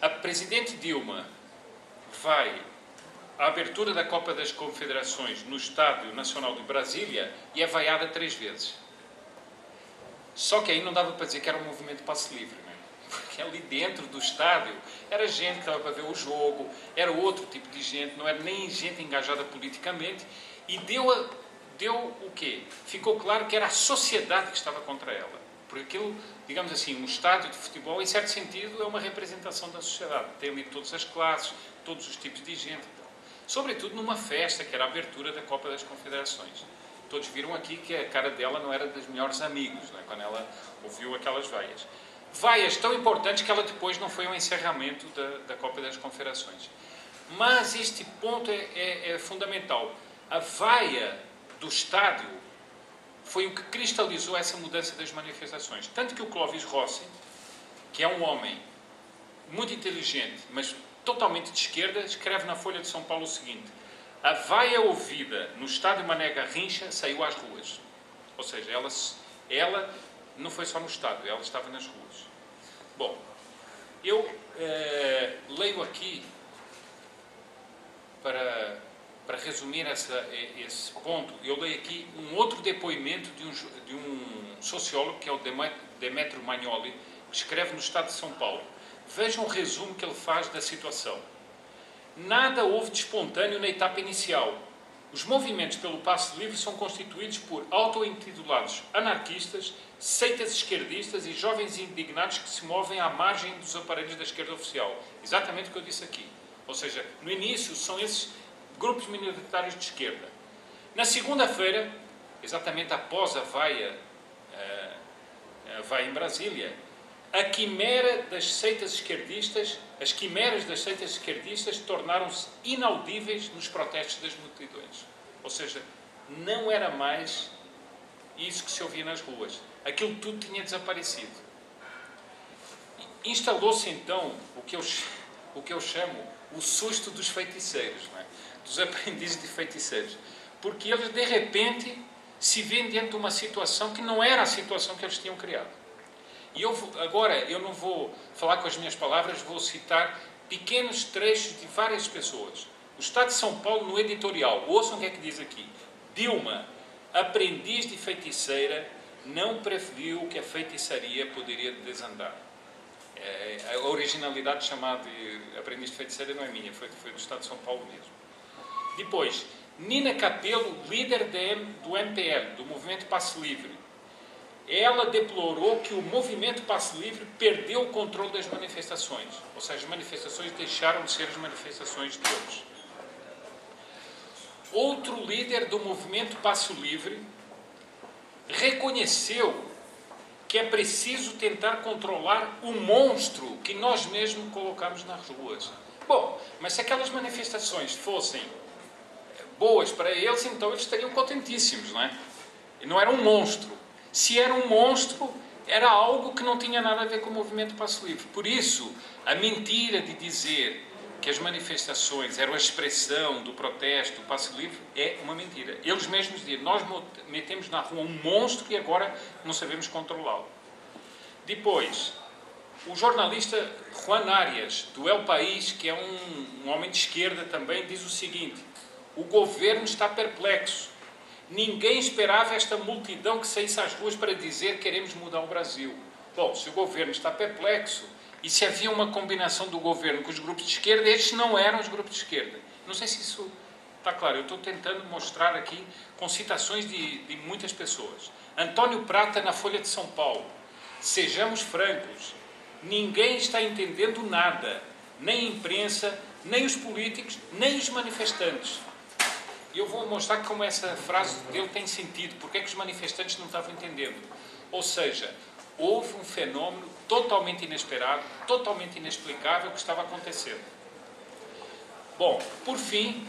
A Presidente Dilma vai à abertura da Copa das Confederações no Estádio Nacional de Brasília e é vaiada 3 vezes. Só que aí não dava para dizer que era um movimento passe livre, né? Porque ali dentro do estádio era gente que estava para ver o jogo, era outro tipo de gente, não era nem gente engajada politicamente, e deu o quê? Ficou claro que era a sociedade que estava contra ela. Porque aquilo, digamos assim, um estádio de futebol, em certo sentido, é uma representação da sociedade. Tem ali todas as classes, todos os tipos de gente. Sobretudo numa festa, que era a abertura da Copa das Confederações. Todos viram aqui que a cara dela não era dos melhores amigos, né, quando ela ouviu aquelas vaias. Vaias tão importantes que ela depois não foi ao encerramento da Copa das Confederações. Mas este ponto é fundamental. A vaia do estádio foi o que cristalizou essa mudança das manifestações. Tanto que o Clóvis Rossi, que é um homem muito inteligente, mas totalmente de esquerda, escreve na Folha de São Paulo o seguinte: a vaia ouvida no estádio Mané Garrincha saiu às ruas. Ou seja, ela não foi só no estádio, ela estava nas ruas. Bom, eu leio aqui, para resumir esse ponto, eu leio aqui um outro depoimento de um sociólogo, que é o Demetrio Magnoli, que escreve no Estado de São Paulo. Vejam o resumo que ele faz da situação. Nada houve de espontâneo na etapa inicial. Os movimentos pelo passe livre são constituídos por auto-intitulados anarquistas, seitas esquerdistas e jovens indignados que se movem à margem dos aparelhos da esquerda oficial. Exatamente o que eu disse aqui. Ou seja, no início são esses grupos minoritários de esquerda. Na segunda-feira, exatamente após a vaia em Brasília, a quimera das seitas esquerdistas, as quimeras das seitas esquerdistas tornaram-se inaudíveis nos protestos das multidões. Ou seja, não era mais isso que se ouvia nas ruas. Aquilo tudo tinha desaparecido. Instalou-se então o que eu chamo o susto dos feiticeiros, não é? Dos aprendizes de feiticeiros. Porque eles, de repente, se veem diante de uma situação que não era a situação que eles tinham criado. E agora, eu não vou falar com as minhas palavras, vou citar pequenos trechos de várias pessoas. O Estado de São Paulo, no editorial, ouçam o que é que diz aqui. Dilma, aprendiz de feiticeira, não preveniu que a feitiçaria poderia desandar. A originalidade chamada de aprendiz de feiticeira não é minha, foi do Estado de São Paulo mesmo. Depois, Nina Capelo, líder do MPL, do Movimento Passe Livre. Ela deplorou que o Movimento Passe Livre perdeu o controle das manifestações. Ou seja, as manifestações deixaram de ser as manifestações de todos. Outro líder do Movimento Passe Livre reconheceu que é preciso tentar controlar o monstro que nós mesmos colocamos nas ruas. Bom, mas se aquelas manifestações fossem boas para eles, então eles estariam contentíssimos, não é? E não era um monstro. Se era um monstro, era algo que não tinha nada a ver com o Movimento Passe Livre. Por isso, a mentira de dizer que as manifestações eram a expressão do protesto, do Passe Livre, é uma mentira. Eles mesmos dizem, nós metemos na rua um monstro e agora não sabemos controlá-lo. Depois, o jornalista Juan Arias, do El País, que é um homem de esquerda também, diz o seguinte: o governo está perplexo. Ninguém esperava esta multidão que saísse às ruas para dizer queremos mudar o Brasil. Bom, se o governo está perplexo, e se havia uma combinação do governo com os grupos de esquerda, estes não eram os grupos de esquerda. Não sei se isso está claro. Eu estou tentando mostrar aqui com citações de muitas pessoas. Antônio Prata, na Folha de São Paulo. Sejamos francos, ninguém está entendendo nada. Nem a imprensa, nem os políticos, nem os manifestantes. E eu vou mostrar como essa frase dele tem sentido. Porque é que os manifestantes não estavam entendendo? Ou seja, houve um fenómeno totalmente inesperado, totalmente inexplicável que estava acontecendo. Bom, por fim,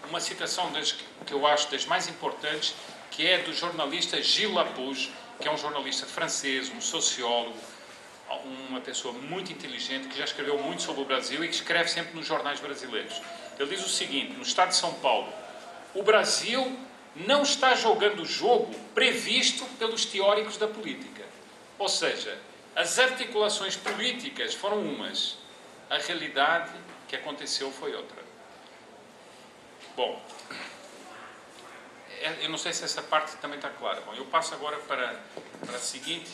uma citação que eu acho das mais importantes, que é do jornalista Gilles Lapouge, que é um jornalista francês, um sociólogo, uma pessoa muito inteligente, que já escreveu muito sobre o Brasil e que escreve sempre nos jornais brasileiros. Ele diz o seguinte: no Estado de São Paulo, o Brasil não está jogando o jogo previsto pelos teóricos da política. Ou seja, as articulações políticas foram umas, a realidade que aconteceu foi outra. Bom, eu não sei se essa parte também está clara. Bom, eu passo agora para a seguinte.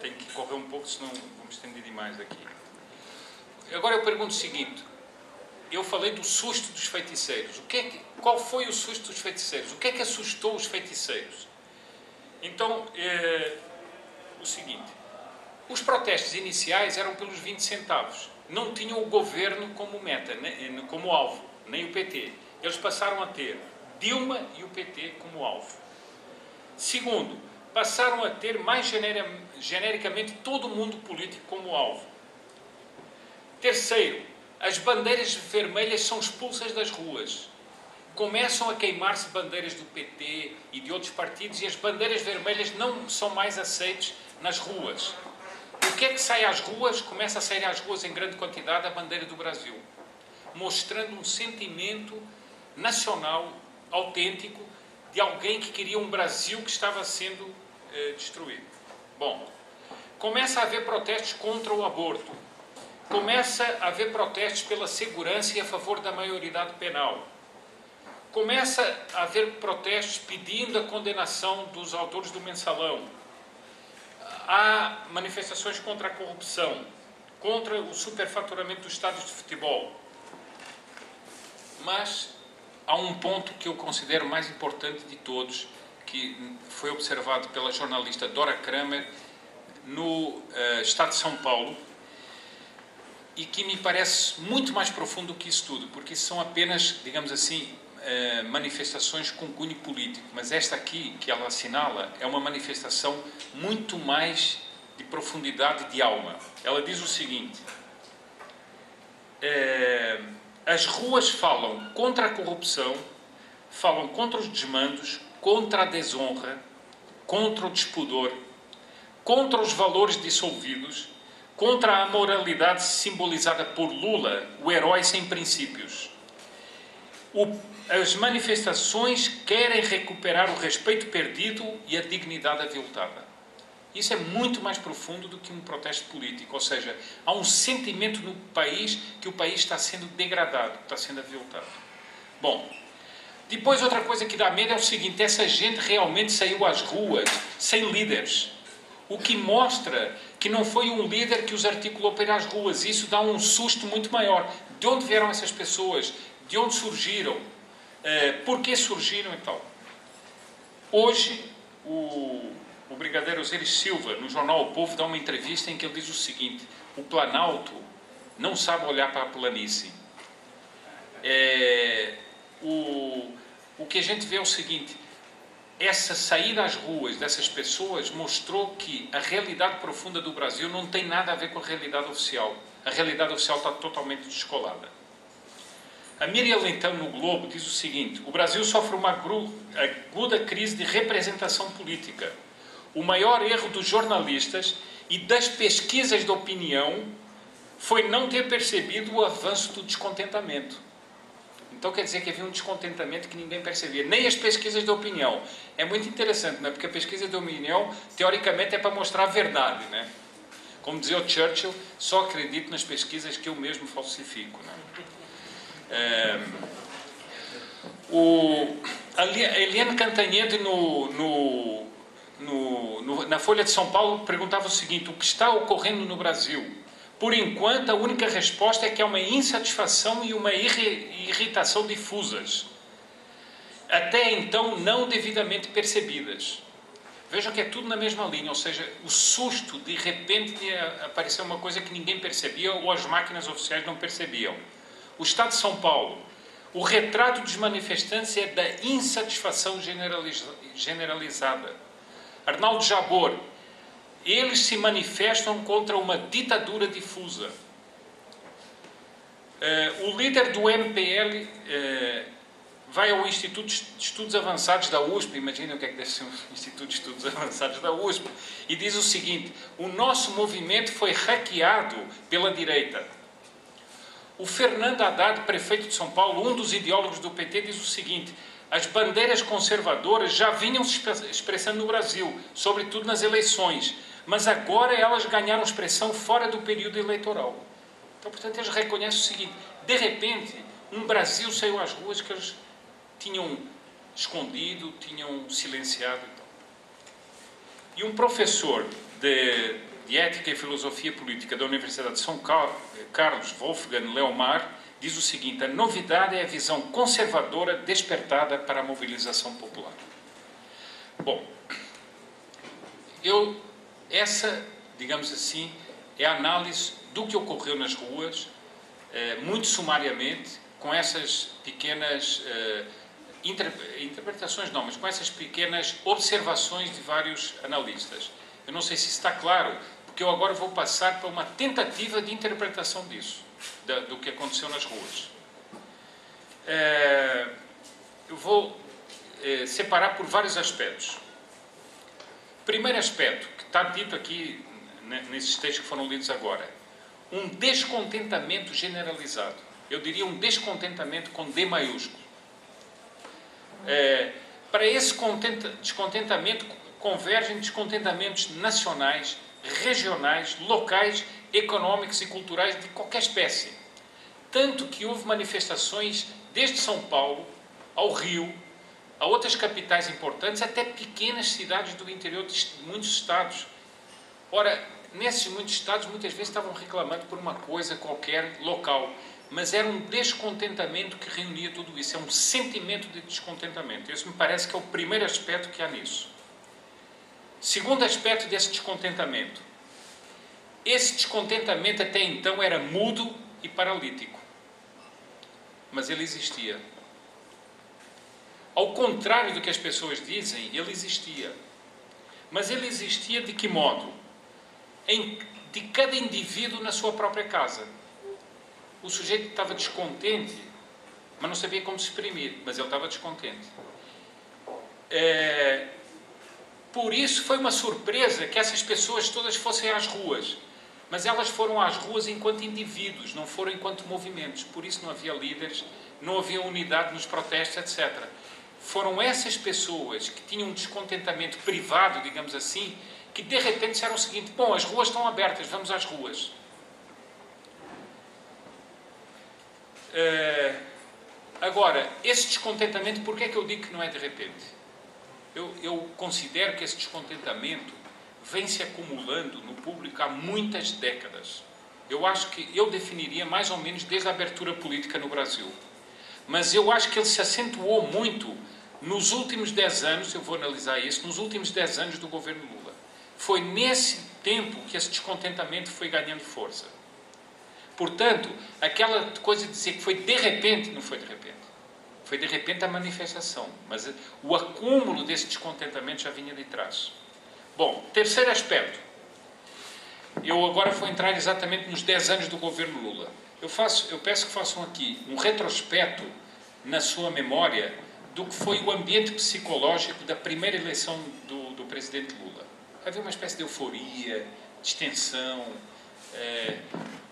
Tenho que correr um pouco, senão vou me estender demais aqui. Agora eu pergunto o seguinte: eu falei do susto dos feiticeiros. Qual foi o susto dos feiticeiros? O que é que assustou os feiticeiros? Então, o seguinte: os protestos iniciais eram pelos 20 centavos. Não tinham o governo como meta, como alvo, nem o PT. Eles passaram a ter Dilma e o PT como alvo. Segundo, passaram a ter mais genericamente todo o mundo político como alvo. Terceiro, as bandeiras vermelhas são expulsas das ruas. Começam a queimar-se bandeiras do PT e de outros partidos e as bandeiras vermelhas não são mais aceitas nas ruas. O que é que sai às ruas? Começa a sair às ruas em grande quantidade a bandeira do Brasil, mostrando um sentimento nacional autêntico de alguém que queria um Brasil que estava sendo destruído. Bom, começa a haver protestos contra o aborto. Começa a haver protestos pela segurança e a favor da maioridade penal. Começa a haver protestos pedindo a condenação dos autores do Mensalão. Há manifestações contra a corrupção, contra o superfaturamento dos estádios de futebol. Mas há um ponto que eu considero mais importante de todos, que foi observado pela jornalista Dora Kramer no Estado de São Paulo, e que me parece muito mais profundo que isso tudo, porque isso são apenas, digamos assim, manifestações com cunho político, mas esta aqui, que ela assinala, é uma manifestação muito mais de profundidade de alma. Ela diz o seguinte: as ruas falam contra a corrupção, falam contra os desmandos, contra a desonra, contra o despudor, contra os valores dissolvidos, contra a moralidade simbolizada por Lula, o herói sem princípios. As manifestações querem recuperar o respeito perdido e a dignidade aviltada. Isso é muito mais profundo do que um protesto político, ou seja, há um sentimento no país que o país está sendo degradado, está sendo aviltado. Bom, depois outra coisa que dá medo é o seguinte: essa gente realmente saiu às ruas sem líderes, o que mostra que não foi um líder que os articulou para ir às ruas. Isso dá um susto muito maior. De onde vieram essas pessoas? De onde surgiram? Por que surgiram e tal? Hoje, o brigadeiro Osiris Silva, no jornal O Povo, dá uma entrevista em que ele diz o seguinte: o Planalto não sabe olhar para a planície. O que a gente vê é o seguinte: essa saída às ruas dessas pessoas mostrou que a realidade profunda do Brasil não tem nada a ver com a realidade oficial. A realidade oficial está totalmente descolada. A Miriam Leitão, no Globo, diz o seguinte: o Brasil sofre uma aguda crise de representação política. O maior erro dos jornalistas e das pesquisas de opinião foi não ter percebido o avanço do descontentamento. Então quer dizer que havia um descontentamento que ninguém percebia, nem as pesquisas de opinião. É muito interessante, não é? Porque a pesquisa de opinião, teoricamente, é para mostrar a verdade, né? Como dizia o Churchill, só acredito nas pesquisas que eu mesmo falsifico, né? A Eliane Cantanhede, na Folha de São Paulo, perguntava o seguinte: o que está ocorrendo no Brasil? Por enquanto, a única resposta é que há uma insatisfação e uma irritação difusas, até então não devidamente percebidas. Vejam que é tudo na mesma linha, ou seja, o susto de repente de aparecer uma coisa que ninguém percebia ou as máquinas oficiais não percebiam. O Estado de São Paulo, o retrato dos manifestantes é da insatisfação generalizada. Arnaldo Jabor: eles se manifestam contra uma ditadura difusa. O líder do MPL vai ao Instituto de Estudos Avançados da USP, imaginem o que é que deve ser um Instituto de Estudos Avançados da USP, e diz o seguinte: o nosso movimento foi hackeado pela direita. O Fernando Haddad, prefeito de São Paulo, um dos ideólogos do PT, diz o seguinte: as bandeiras conservadoras já vinham se expressando no Brasil, sobretudo nas eleições, mas agora elas ganharam expressão fora do período eleitoral. Então, portanto, eles reconhecem o seguinte: de repente, um Brasil saiu às ruas que eles tinham escondido, tinham silenciado. E um professor de Ética e Filosofia Política da Universidade de São Carlos, Wolfgang Leomar, diz o seguinte: a novidade é a visão conservadora despertada para a mobilização popular. Bom, essa, digamos assim, é a análise do que ocorreu nas ruas, muito sumariamente, com essas pequenas interpretações, não, mas com essas pequenas observações de vários analistas. Eu não sei se está claro, porque eu agora vou passar para uma tentativa de interpretação disso, do que aconteceu nas ruas. Eu vou separar por vários aspectos. Primeiro aspecto, que está dito aqui nesses textos que foram lidos agora: um descontentamento generalizado. Eu diria um descontentamento com D maiúsculo. Para esse descontentamento convergem descontentamentos nacionais, regionais, locais, económicos e culturais de qualquer espécie. Tanto que houve manifestações desde São Paulo ao Rio, a outras capitais importantes, até pequenas cidades do interior de muitos estados. Ora, nesses muitos estados, muitas vezes estavam reclamando por uma coisa qualquer local, mas era um descontentamento que reunia tudo isso, é um sentimento de descontentamento. Isso me parece que é o primeiro aspecto que há nisso. Segundo aspecto desse descontentamento: esse descontentamento até então era mudo e paralítico, mas ele existia. Ao contrário do que as pessoas dizem, ele existia. Mas ele existia de que modo? de cada indivíduo na sua própria casa. O sujeito estava descontente, mas não sabia como se exprimir, mas ele estava descontente. Por isso foi uma surpresa que essas pessoas todas fossem às ruas, mas elas foram às ruas enquanto indivíduos, não foram enquanto movimentos. Por isso não havia líderes, não havia unidade nos protestos, etc. Foram essas pessoas que tinham um descontentamento privado, digamos assim, que de repente disseram o seguinte: bom, as ruas estão abertas, vamos às ruas. Agora, esse descontentamento, por que é que eu digo que não é de repente? Eu considero que esse descontentamento vem se acumulando no público há muitas décadas. Eu acho que eu definiria mais ou menos desde a abertura política no Brasil. Mas eu acho que ele se acentuou muito nos últimos 10 anos, eu vou analisar isso, nos últimos 10 anos do governo Lula. Foi nesse tempo que esse descontentamento foi ganhando força. Portanto, aquela coisa de dizer que foi de repente, não foi de repente. Foi de repente a manifestação, mas o acúmulo desse descontentamento já vinha de trás. Bom, terceiro aspecto. Eu agora vou entrar exatamente nos 10 anos do governo Lula. Eu peço que façam aqui um retrospecto na sua memória do que foi o ambiente psicológico da primeira eleição do presidente Lula. Havia uma espécie de euforia, de extensão,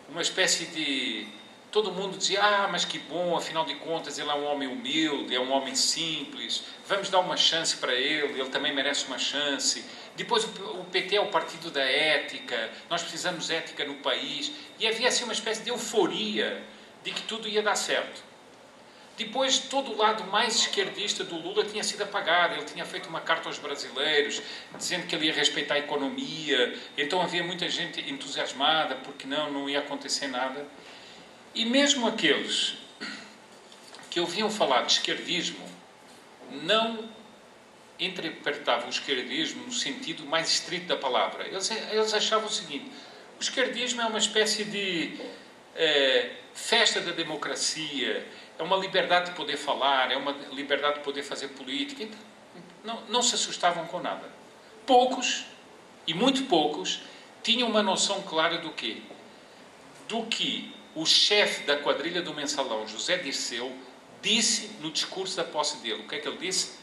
uma espécie de... Todo mundo dizia: ah, mas que bom, afinal de contas ele é um homem humilde, é um homem simples, vamos dar uma chance para ele também merece uma chance. Depois o PT é o partido da ética, nós precisamos de ética no país. E havia assim uma espécie de euforia de que tudo ia dar certo. Depois todo o lado mais esquerdista do Lula tinha sido apagado. Ele tinha feito uma carta aos brasileiros dizendo que ele ia respeitar a economia. Então havia muita gente entusiasmada porque não ia acontecer nada. E mesmo aqueles que ouviam falar de esquerdismo não interpretavam o esquerdismo no sentido mais estrito da palavra. Eles achavam o seguinte: o esquerdismo é uma espécie de festa da democracia, é uma liberdade de poder falar, é uma liberdade de poder fazer política. Então, não se assustavam com nada. Poucos, e muito poucos, tinham uma noção clara do quê? Do que o chefe da quadrilha do Mensalão, José Dirceu, disse no discurso da posse dele. O que é que ele disse?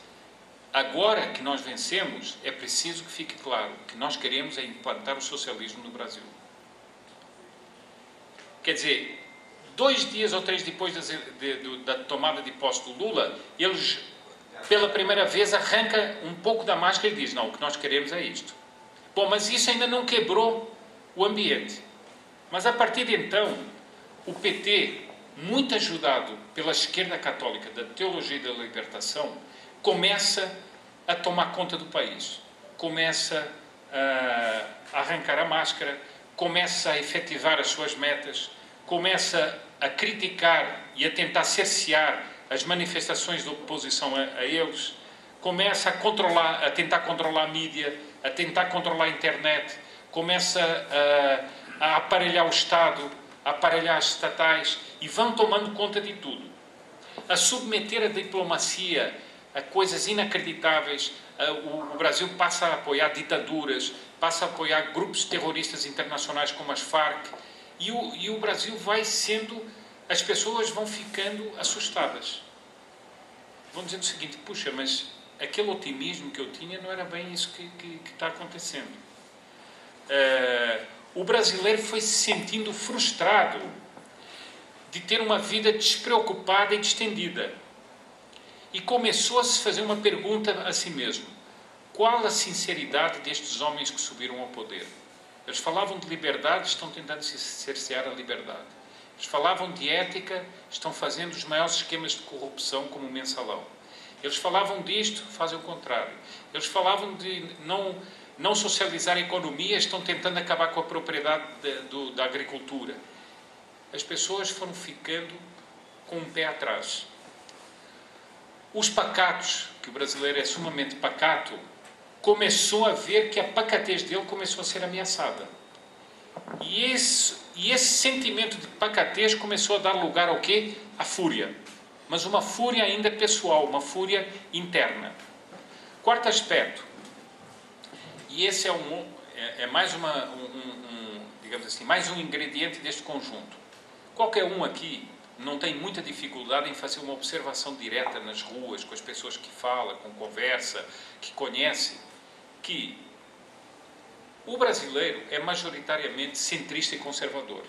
Agora que nós vencemos, é preciso que fique claro que nós queremos é implantar o socialismo no Brasil. Quer dizer, 2 dias ou 3 depois da tomada de posse do Lula, ele, pela primeira vez, arranca um pouco da máscara e diz: não, o que nós queremos é isto. Bom, mas isso ainda não quebrou o ambiente. Mas a partir de então, o PT, muito ajudado pela esquerda católica da teologia da libertação, começa a tomar conta do país. Começa a arrancar a máscara, começa a efetivar as suas metas, começa a criticar e a tentar cercear as manifestações de oposição a eles, começa a tentar controlar a mídia, a tentar controlar a internet, começa a aparelhar o Estado, a aparelhar as estatais, e vão tomando conta de tudo. A submeter a diplomacia a coisas inacreditáveis. O Brasil passa a apoiar ditaduras, passa a apoiar grupos terroristas internacionais como as Farc, e o Brasil vai sendo... As pessoas vão ficando assustadas. Vão dizendo o seguinte: puxa, mas aquele otimismo que eu tinha não era bem isso que está acontecendo. O brasileiro foi se sentindo frustrado de ter uma vida despreocupada e distendida. E começou a se fazer uma pergunta a si mesmo: qual a sinceridade destes homens que subiram ao poder? Eles falavam de liberdade, estão tentando cercear a liberdade. Eles falavam de ética, estão fazendo os maiores esquemas de corrupção como o Mensalão. Eles falavam disto, fazem o contrário. Eles falavam de não socializar a economia, estão tentando acabar com a propriedade da agricultura. As pessoas foram ficando com um pé atrás. Os pacatos, que o brasileiro é sumamente pacato, começou a ver que a pacatez dele começou a ser ameaçada. E esse sentimento de pacatez começou a dar lugar ao quê? À fúria. Mas uma fúria ainda pessoal, uma fúria interna. Quarto aspecto. E esse é mais digamos assim, mais um ingrediente deste conjunto. Qualquer um aqui não tem muita dificuldade em fazer uma observação direta nas ruas, com as pessoas que fala, com conversa, que conhece, que o brasileiro é majoritariamente centrista e conservador.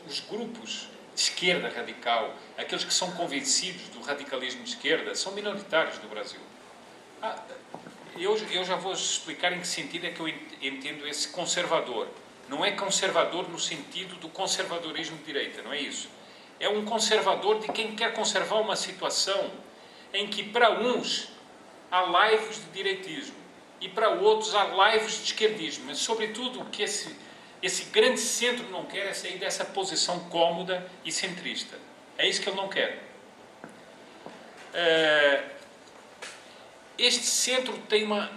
Os grupos de esquerda radical, aqueles que são convencidos do radicalismo de esquerda, são minoritários no Brasil. Eu já vou explicar em que sentido é que eu entendo esse conservador. Não é conservador no sentido do conservadorismo de direita, não é isso. É um conservador de quem quer conservar uma situação em que, para uns, há laivos de direitismo e, para outros, há laivos de esquerdismo. Mas, sobretudo, o que esse grande centro não quer é sair dessa posição cômoda e centrista. É isso que ele não quer. Este centro tem uma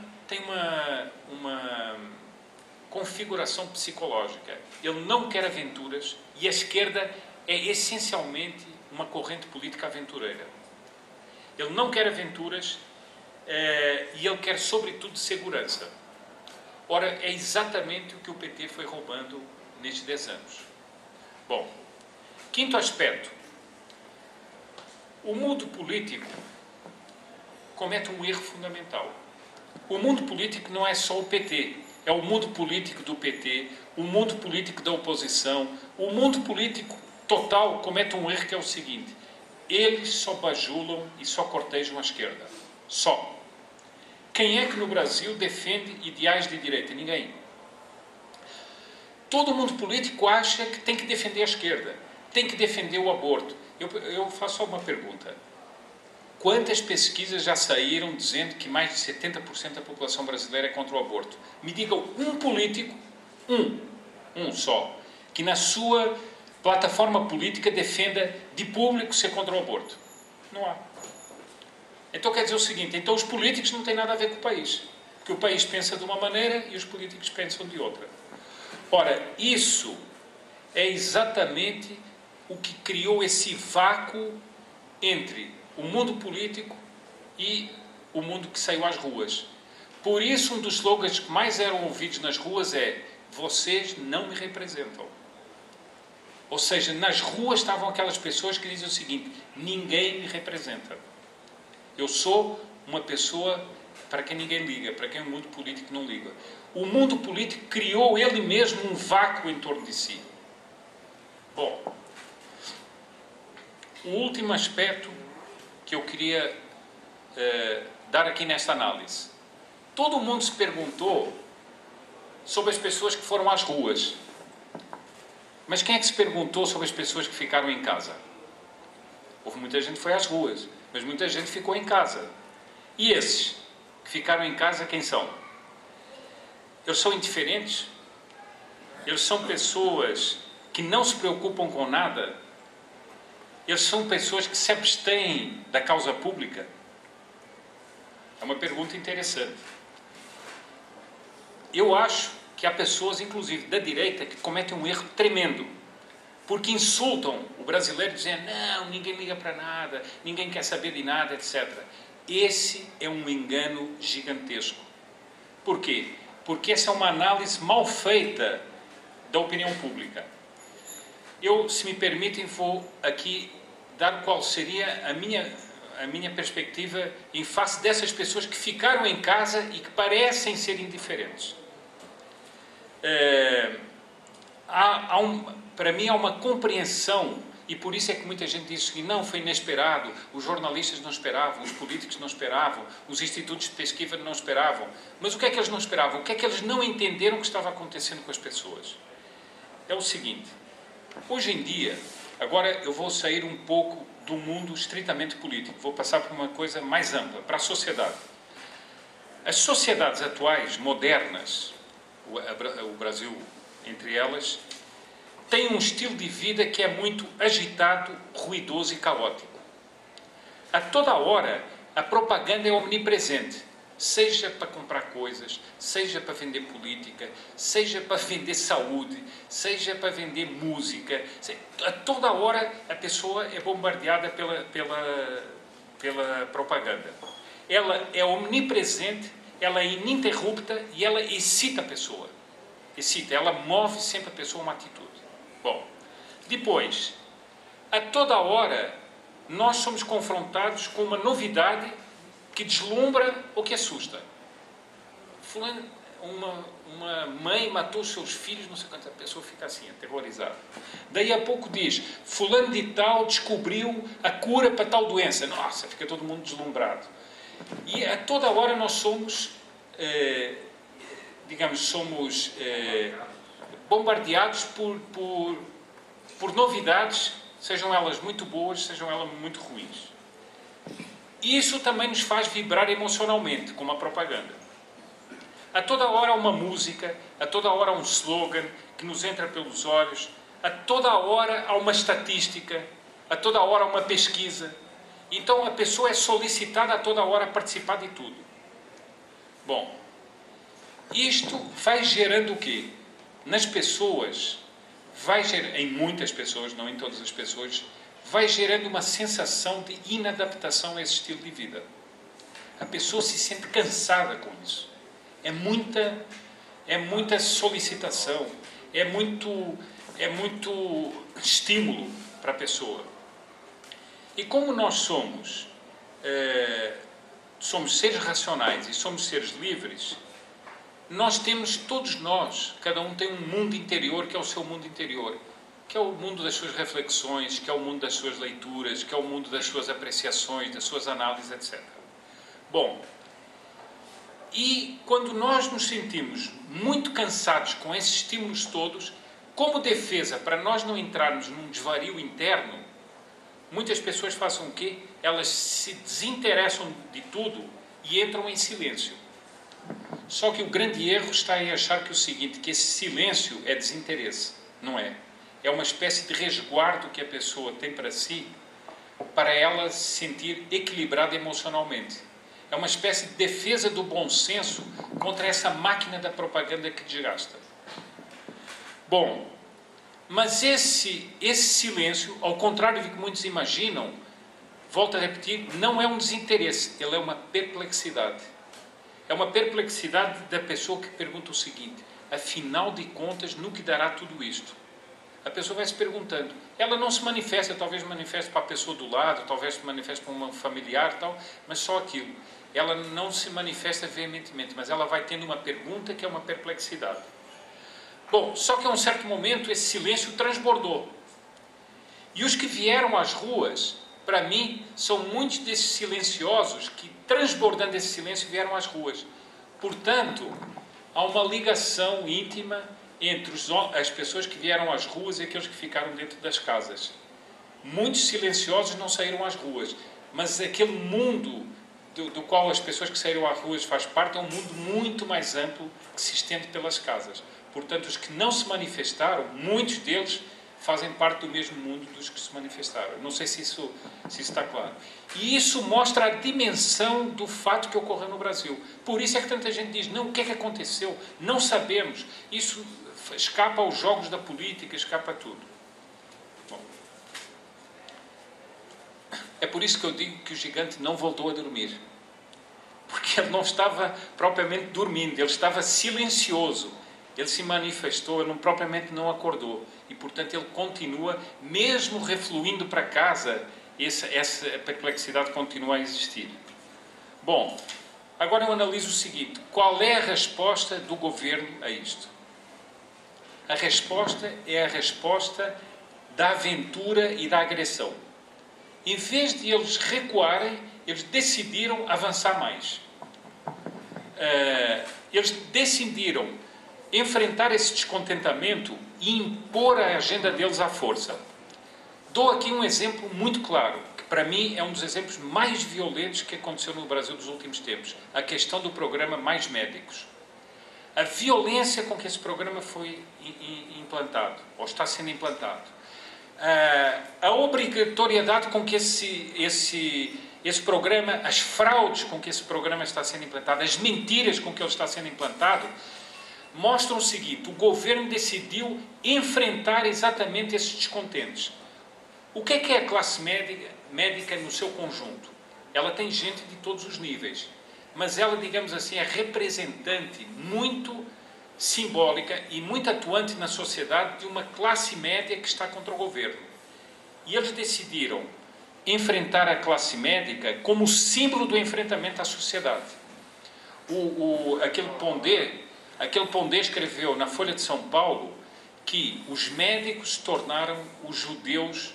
configuração psicológica. Ele não quer aventuras e a esquerda é essencialmente uma corrente política aventureira. Ele não quer aventuras e ele quer, sobretudo, segurança. Ora, é exatamente o que o PT foi roubando nestes 10 anos. Bom, quinto aspecto. O mundo político comete um erro fundamental. O mundo político não é só o PT. É o mundo político do PT, o mundo político da oposição. O mundo político total comete um erro que é o seguinte. Eles só bajulam e só cortejam a esquerda. Só. Quem é que no Brasil defende ideais de direita? Ninguém. Todo mundo político acha que tem que defender a esquerda, tem que defender o aborto. Eu faço só uma pergunta. Quantas pesquisas já saíram dizendo que mais de 70% da população brasileira é contra o aborto? Me digam um político, um só, que na sua plataforma política defenda de público ser contra o aborto. Não há. Então quer dizer o seguinte, então os políticos não têm nada a ver com o país. Porque o país pensa de uma maneira e os políticos pensam de outra. Ora, isso é exatamente o que criou esse vácuo entre o mundo político e o mundo que saiu às ruas. Por isso, um dos slogans que mais eram ouvidos nas ruas é: vocês não me representam. Ou seja, nas ruas estavam aquelas pessoas que dizem o seguinte: ninguém me representa. Eu sou uma pessoa para quem ninguém liga, para quem o mundo político não liga. O mundo político criou ele mesmo um vácuo em torno de si. Bom, o último aspecto que eu queria dar aqui nesta análise. Todo mundo se perguntou sobre as pessoas que foram às ruas. Mas quem é que se perguntou sobre as pessoas que ficaram em casa? Houve muita gente que foi às ruas, mas muita gente ficou em casa. E esses que ficaram em casa, quem são? Eles são indiferentes? Eles são pessoas que não se preocupam com nada? Eles são pessoas que se abstêm da causa pública? É uma pergunta interessante. Eu acho que há pessoas, inclusive da direita, que cometem um erro tremendo. Porque insultam o brasileiro dizendo: não, ninguém liga para nada, ninguém quer saber de nada, etc. Esse é um engano gigantesco. Por quê? Porque essa é uma análise mal feita da opinião pública. Eu, se me permitem, vou aqui dar qual seria a minha perspectiva em face dessas pessoas que ficaram em casa e que parecem ser indiferentes. Para mim há uma compreensão, e por isso é que muita gente diz que não, foi inesperado, os jornalistas não esperavam, os políticos não esperavam, os institutos de pesquisa não esperavam. Mas o que é que eles não esperavam? O que é que eles não entenderam que estava acontecendo com as pessoas? É o seguinte: hoje em dia, agora eu vou sair um pouco do mundo estritamente político, vou passar por uma coisa mais ampla, para a sociedade. As sociedades atuais, modernas, o Brasil entre elas, tem um estilo de vida que é muito agitado, ruidoso e caótico. A toda hora, a propaganda é omnipresente, seja para comprar coisas, seja para vender política, seja para vender saúde, seja para vender música. A toda hora a pessoa é bombardeada pela propaganda. Ela é omnipresente ela é ininterrupta e ela excita a pessoa. Excita, ela move sempre a pessoa a uma atitude. Bom, depois, a toda hora, nós somos confrontados com uma novidade que deslumbra ou que assusta. Uma mãe matou os seus filhos, não sei quanta pessoa fica assim, aterrorizada. Daí a pouco diz, fulano de tal descobriu a cura para tal doença. Nossa, fica todo mundo deslumbrado. E a toda hora nós somos, bombardeados por novidades, sejam elas muito boas, sejam elas muito ruins. E isso também nos faz vibrar emocionalmente, como a propaganda. A toda hora há uma música, a toda hora há um slogan que nos entra pelos olhos, a toda hora há uma estatística, a toda hora há uma pesquisa. Então a pessoa é solicitada a toda hora a participar de tudo. Bom, isto vai gerando o quê? Nas pessoas, em muitas pessoas, não em todas as pessoas, vai gerando uma sensação de inadaptação a esse estilo de vida. A pessoa se sente cansada com isso. É muita solicitação, é muito estímulo para a pessoa. E como nós somos seres racionais e somos seres livres, todos nós, cada um tem um mundo interior que é o seu mundo interior, que é o mundo das suas reflexões, que é o mundo das suas leituras, que é o mundo das suas apreciações, das suas análises, etc. Bom, e quando nós nos sentimos muito cansados com esses estímulos todos, como defesa para nós não entrarmos num desvario interno, muitas pessoas façam o quê? Elas se desinteressam de tudo e entram em silêncio. Só que o grande erro está em achar que esse silêncio é desinteresse. Não é. É uma espécie de resguardo que a pessoa tem para si, para ela se sentir equilibrada emocionalmente. É uma espécie de defesa do bom senso contra essa máquina da propaganda que desgasta. Bom, mas esse silêncio, ao contrário do que muitos imaginam, volto a repetir, não é um desinteresse, ele é uma perplexidade. É uma perplexidade da pessoa que pergunta o seguinte, afinal de contas, no que dará tudo isto? A pessoa vai se perguntando. Ela não se manifesta, talvez manifeste para a pessoa do lado, talvez se manifeste para um familiar, tal, mas só aquilo. Ela não se manifesta veementemente, mas ela vai tendo uma pergunta que é uma perplexidade. Bom, só que a um certo momento esse silêncio transbordou. E os que vieram às ruas, para mim, são muitos desses silenciosos que, transbordando esse silêncio, vieram às ruas. Portanto, há uma ligação íntima entre as pessoas que vieram às ruas e aqueles que ficaram dentro das casas. Muitos silenciosos não saíram às ruas, mas aquele mundo do qual as pessoas que saíram às ruas faz parte é um mundo muito mais amplo que se estende pelas casas. Portanto, os que não se manifestaram, muitos deles fazem parte do mesmo mundo dos que se manifestaram. Não sei se isso está claro. E isso mostra a dimensão do fato que ocorreu no Brasil. Por isso é que tanta gente diz, não, o que é que aconteceu? Não sabemos. Isso escapa aos jogos da política, escapa a tudo. Bom, é por isso que eu digo que o gigante não voltou a dormir. Porque ele não estava propriamente dormindo, ele estava silencioso. Ele se manifestou, ele propriamente não acordou. E, portanto, ele continua, mesmo refluindo para casa, essa perplexidade continua a existir. Bom, agora eu analiso o seguinte. Qual é a resposta do governo a isto? A resposta é a resposta da aventura e da agressão. Em vez de eles recuarem, eles decidiram avançar mais. Eles decidiram enfrentar esse descontentamento e impor a agenda deles à força. Dou aqui um exemplo muito claro, que para mim é um dos exemplos mais violentos que aconteceu no Brasil dos últimos tempos. A questão do programa Mais Médicos. A violência com que esse programa foi implantado, ou está sendo implantado. A obrigatoriedade com que esse programa, as fraudes com que esse programa está sendo implantado, as mentiras com que ele está sendo implantado, mostram o seguinte: o governo decidiu enfrentar exatamente esses descontentes. O que é a classe médica no seu conjunto? Ela tem gente de todos os níveis. mas ela, digamos assim, é representante muito simbólica e muito atuante na sociedade de uma classe média que está contra o governo. E eles decidiram enfrentar a classe médica como símbolo do enfrentamento à sociedade. Aquele Pondé escreveu na Folha de São Paulo que os médicos se tornaram os judeus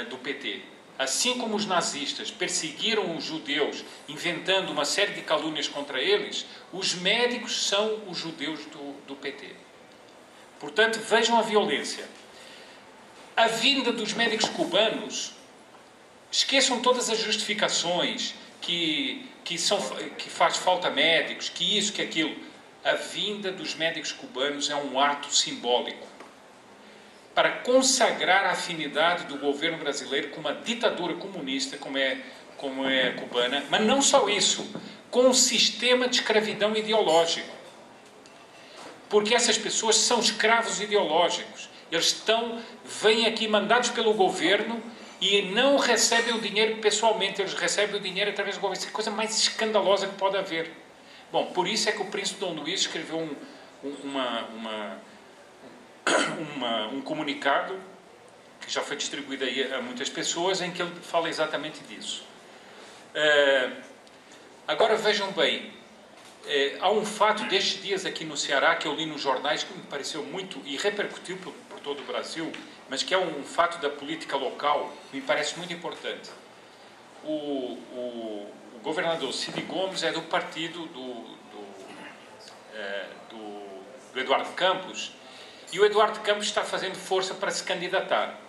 do PT. Assim como os nazistas perseguiram os judeus, inventando uma série de calúnias contra eles, os médicos são os judeus do PT. Portanto, vejam a violência. A vinda dos médicos cubanos, esqueçam todas as justificações que faz falta médicos, que isso, que aquilo. A vinda dos médicos cubanos é um ato simbólico para consagrar a afinidade do governo brasileiro com uma ditadura comunista como é cubana, mas não só isso, com um sistema de escravidão ideológico. Porque essas pessoas são escravos ideológicos. Eles vêm aqui mandados pelo governo e não recebem o dinheiro pessoalmente, eles recebem o dinheiro através do governo. Isso é a coisa mais escandalosa que pode haver. Bom, por isso é que o príncipe Dom Luís escreveu um comunicado que já foi distribuído aí a muitas pessoas, em que ele fala exatamente disso. Agora vejam bem, há um fato destes dias aqui no Ceará que eu li nos jornais que me pareceu muito e repercutiu por todo o Brasil, mas que é um fato da política local, me parece muito importante. O governador Cid Gomes é do partido do Eduardo Campos, e o Eduardo Campos está fazendo força para se candidatar.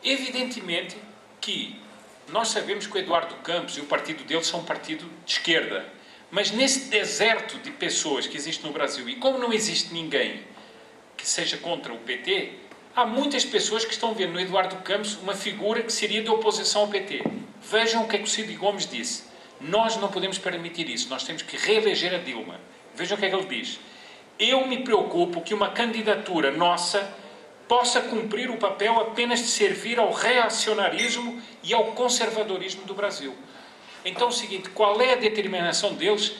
Evidentemente que nós sabemos que o Eduardo Campos e o partido dele são um partido de esquerda, mas nesse deserto de pessoas que existe no Brasil, e como não existe ninguém que seja contra o PT, há muitas pessoas que estão vendo no Eduardo Campos uma figura que seria de oposição ao PT. Vejam o que é que o Cid Gomes disse. Nós não podemos permitir isso, nós temos que reeleger a Dilma. Vejam o que é que ele diz. Eu me preocupo que uma candidatura nossa possa cumprir o papel apenas de servir ao reacionarismo e ao conservadorismo do Brasil. Então é o seguinte, qual é a determinação deles?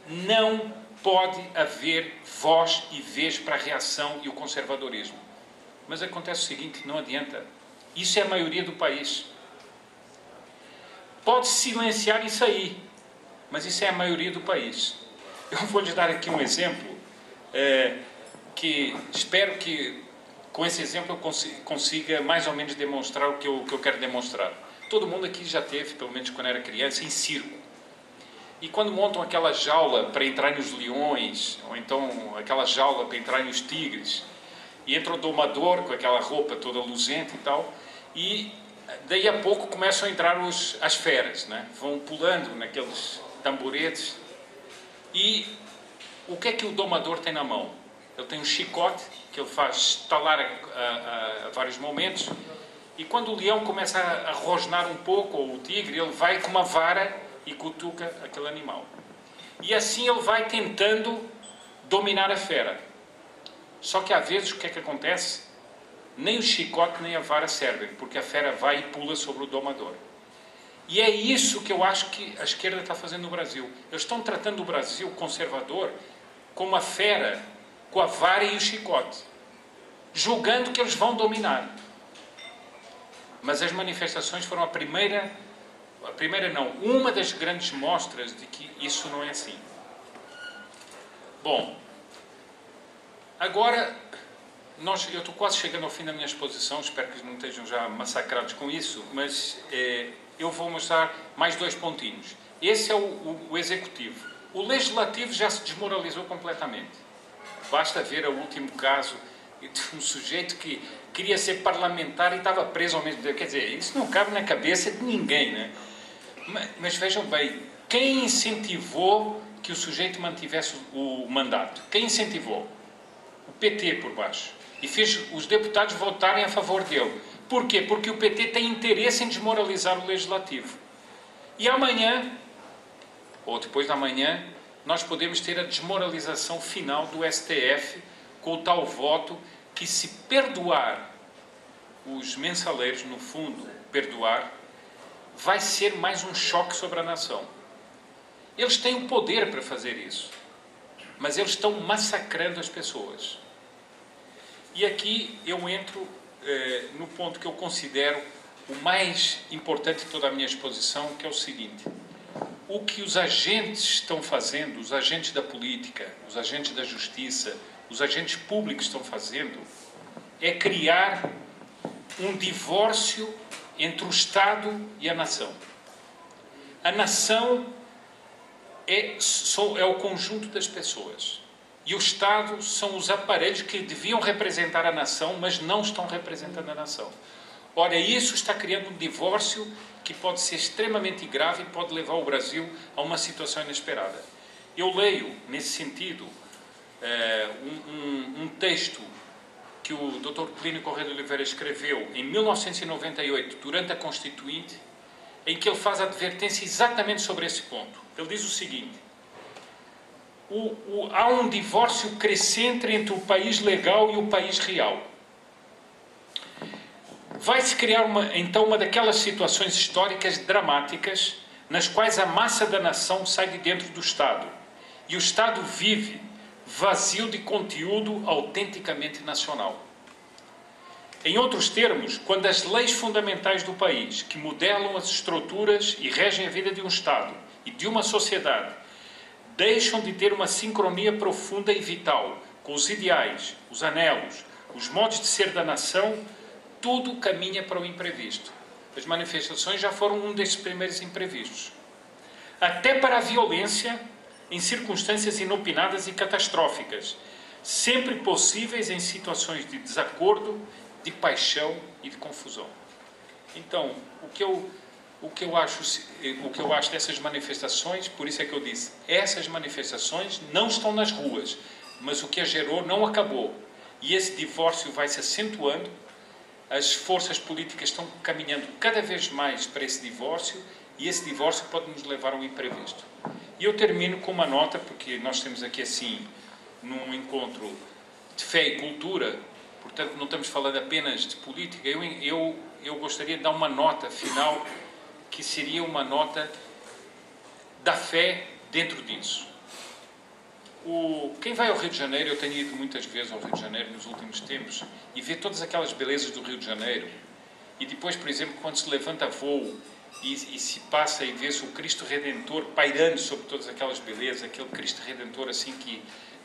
Não pode haver voz e vez para a reação e o conservadorismo. Mas acontece o seguinte, não adianta. Isso é a maioria do país. Pode silenciar isso aí, mas isso é a maioria do país. Eu vou lhes dar aqui um exemplo, que espero que com esse exemplo eu consiga mais ou menos demonstrar o que eu quero demonstrar. Todo mundo aqui já teve, pelo menos quando era criança, em circo. E quando montam aquela jaula para entrar nos leões, ou então aquela jaula para entrar nos tigres, e entra o domador com aquela roupa toda luzente e tal, e daí a pouco começam a entrar as feras, né? Vão pulando naqueles tamboretes. E o que é que o domador tem na mão? Ele tem um chicote que ele faz estalar a vários momentos, e quando o leão começa a rosnar um pouco, ou o tigre, ele vai com uma vara e cutuca aquele animal. E assim ele vai tentando dominar a fera. Só que às vezes o que é que acontece? Nem o chicote nem a vara servem, porque a fera vai e pula sobre o domador. E é isso que eu acho que a esquerda está fazendo no Brasil. Eles estão tratando o Brasil conservador como a fera, com a vara e o chicote, julgando que eles vão dominar. Mas as manifestações foram uma das grandes mostras de que isso não é assim. Bom, agora, eu estou quase chegando ao fim da minha exposição, espero que não estejam já massacrados com isso, mas eu vou mostrar mais 2 pontinhos. Esse é o executivo. O legislativo já se desmoralizou completamente. Basta ver o último caso de um sujeito que queria ser parlamentar e estava preso ao mesmo tempo. Quer dizer, isso não cabe na cabeça de ninguém, né? Mas vejam bem, quem incentivou que o sujeito mantivesse o mandato? Quem incentivou? O PT por baixo. E fez os deputados votarem a favor dele. Por quê? Porque o PT tem interesse em desmoralizar o legislativo. E amanhã, ou depois da manhã, nós podemos ter a desmoralização final do STF com o tal voto que, se perdoar os mensaleiros, no fundo, perdoar, vai ser mais um choque sobre a nação. Eles têm o poder para fazer isso, mas eles estão massacrando as pessoas. E aqui eu entro no ponto que eu considero o mais importante de toda a minha exposição, que é o seguinte: o que os agentes estão fazendo, os agentes da política, os agentes da justiça, os agentes públicos estão fazendo, é criar um divórcio entre o Estado e a nação. A nação é o conjunto das pessoas. E o Estado são os aparelhos que deviam representar a nação, mas não estão representando a nação. Ora, isso está criando um divórcio que pode ser extremamente grave e pode levar o Brasil a uma situação inesperada. Eu leio, nesse sentido, um texto que o Dr. Plínio Corrêa de Oliveira escreveu em 1998, durante a Constituinte, em que ele faz advertência exatamente sobre esse ponto. Ele diz o seguinte: há um divórcio crescente entre o país legal e o país real. Vai-se criar então uma daquelas situações históricas dramáticas nas quais a massa da nação sai de dentro do Estado e o Estado vive vazio de conteúdo autenticamente nacional. Em outros termos, quando as leis fundamentais do país, que modelam as estruturas e regem a vida de um Estado e de uma sociedade, deixam de ter uma sincronia profunda e vital com os ideais, os anelos, os modos de ser da nação, tudo caminha para o imprevisto. As manifestações já foram um desses primeiros imprevistos. Até para a violência, em circunstâncias inopinadas e catastróficas, sempre possíveis em situações de desacordo, de paixão e de confusão. Então, o que eu acho dessas manifestações, por isso é que eu disse, essas manifestações não estão nas ruas, mas o que a gerou não acabou. E esse divórcio vai se acentuando, as forças políticas estão caminhando cada vez mais para esse divórcio, e esse divórcio pode nos levar a um imprevisto. E eu termino com uma nota, porque nós temos aqui assim, num encontro de fé e cultura, portanto não estamos falando apenas de política. Eu gostaria de dar uma nota final, que seria uma nota da fé dentro disso. Quem vai ao Rio de Janeiro, eu tenho ido muitas vezes ao Rio de Janeiro nos últimos tempos, e vê todas aquelas belezas do Rio de Janeiro, e depois, por exemplo, quando se levanta voo e se passa e vê-se o Cristo Redentor pairando sobre todas aquelas belezas, aquele Cristo Redentor assim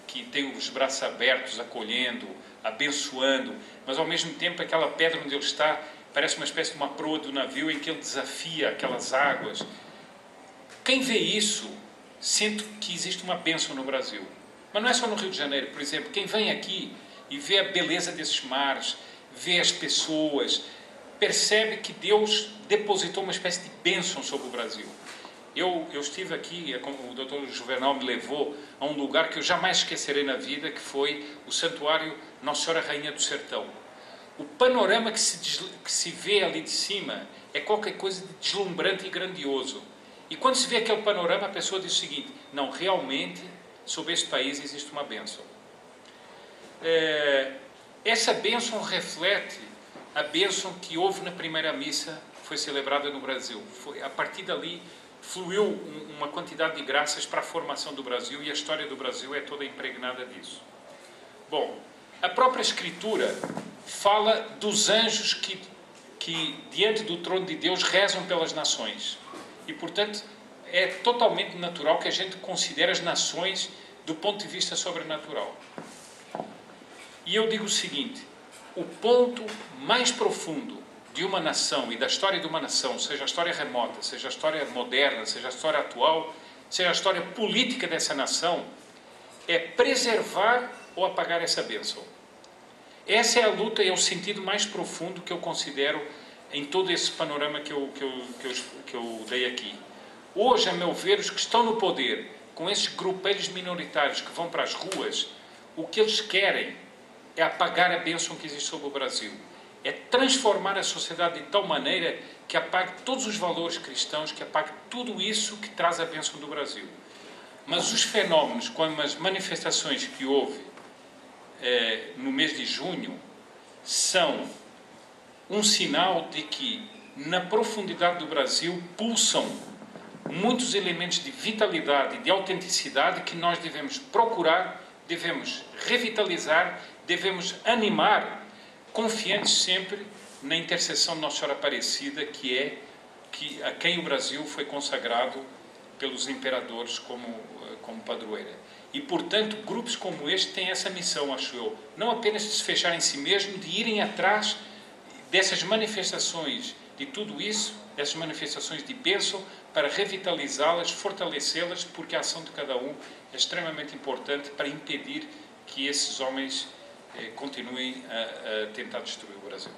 que tem os braços abertos, acolhendo, abençoando, mas ao mesmo tempo aquela pedra onde ele está parece uma espécie de uma proa do navio em que ele desafia aquelas águas. Quem vê isso sente que existe uma bênção no Brasil. Mas não é só no Rio de Janeiro. Por exemplo, quem vem aqui e vê a beleza desses mares, vê as pessoas, percebe que Deus depositou uma espécie de bênção sobre o Brasil. Eu estive aqui, o Dr. Juvenal me levou a um lugar que eu jamais esquecerei na vida, que foi o Santuário Nossa Senhora Rainha do Sertão. O panorama que se vê ali de cima é qualquer coisa de deslumbrante e grandioso. E quando se vê aquele panorama, a pessoa diz o seguinte: não, realmente, sobre este país existe uma bênção. Essa bênção reflete a bênção que houve na primeira missa, que foi celebrada no Brasil. A partir dali, fluiu uma quantidade de graças para a formação do Brasil, e a história do Brasil é toda impregnada disso. Bom, a própria Escritura fala dos anjos que diante do trono de Deus rezam pelas nações. E, portanto, é totalmente natural que a gente considere as nações do ponto de vista sobrenatural. E eu digo o seguinte: o ponto mais profundo de uma nação e da história de uma nação, seja a história remota, seja a história moderna, seja a história atual, seja a história política dessa nação, é preservar ou apagar essa bênção. Essa é a luta e é o sentido mais profundo que eu considero em todo esse panorama que eu dei aqui. Hoje, a meu ver, os que estão no poder, com esses grupelhos minoritários que vão para as ruas, o que eles querem é apagar a bênção que existe sobre o Brasil. É transformar a sociedade de tal maneira que apague todos os valores cristãos, que apague tudo isso que traz a bênção do Brasil. Mas os fenómenos, como as manifestações que houve no mês de junho, são um sinal de que, na profundidade do Brasil, pulsam muitos elementos de vitalidade, de autenticidade que nós devemos procurar, devemos revitalizar, devemos animar, confiantes sempre na intercessão de Nossa Senhora Aparecida, a quem o Brasil foi consagrado pelos imperadores como padroeira. E, portanto, grupos como este têm essa missão, acho eu, não apenas de se fechar em si mesmo, de irem atrás dessas manifestações, de tudo isso, dessas manifestações de bênção, para revitalizá-las, fortalecê-las, porque a ação de cada um é extremamente importante para impedir que esses homens continuem a tentar destruir o Brasil.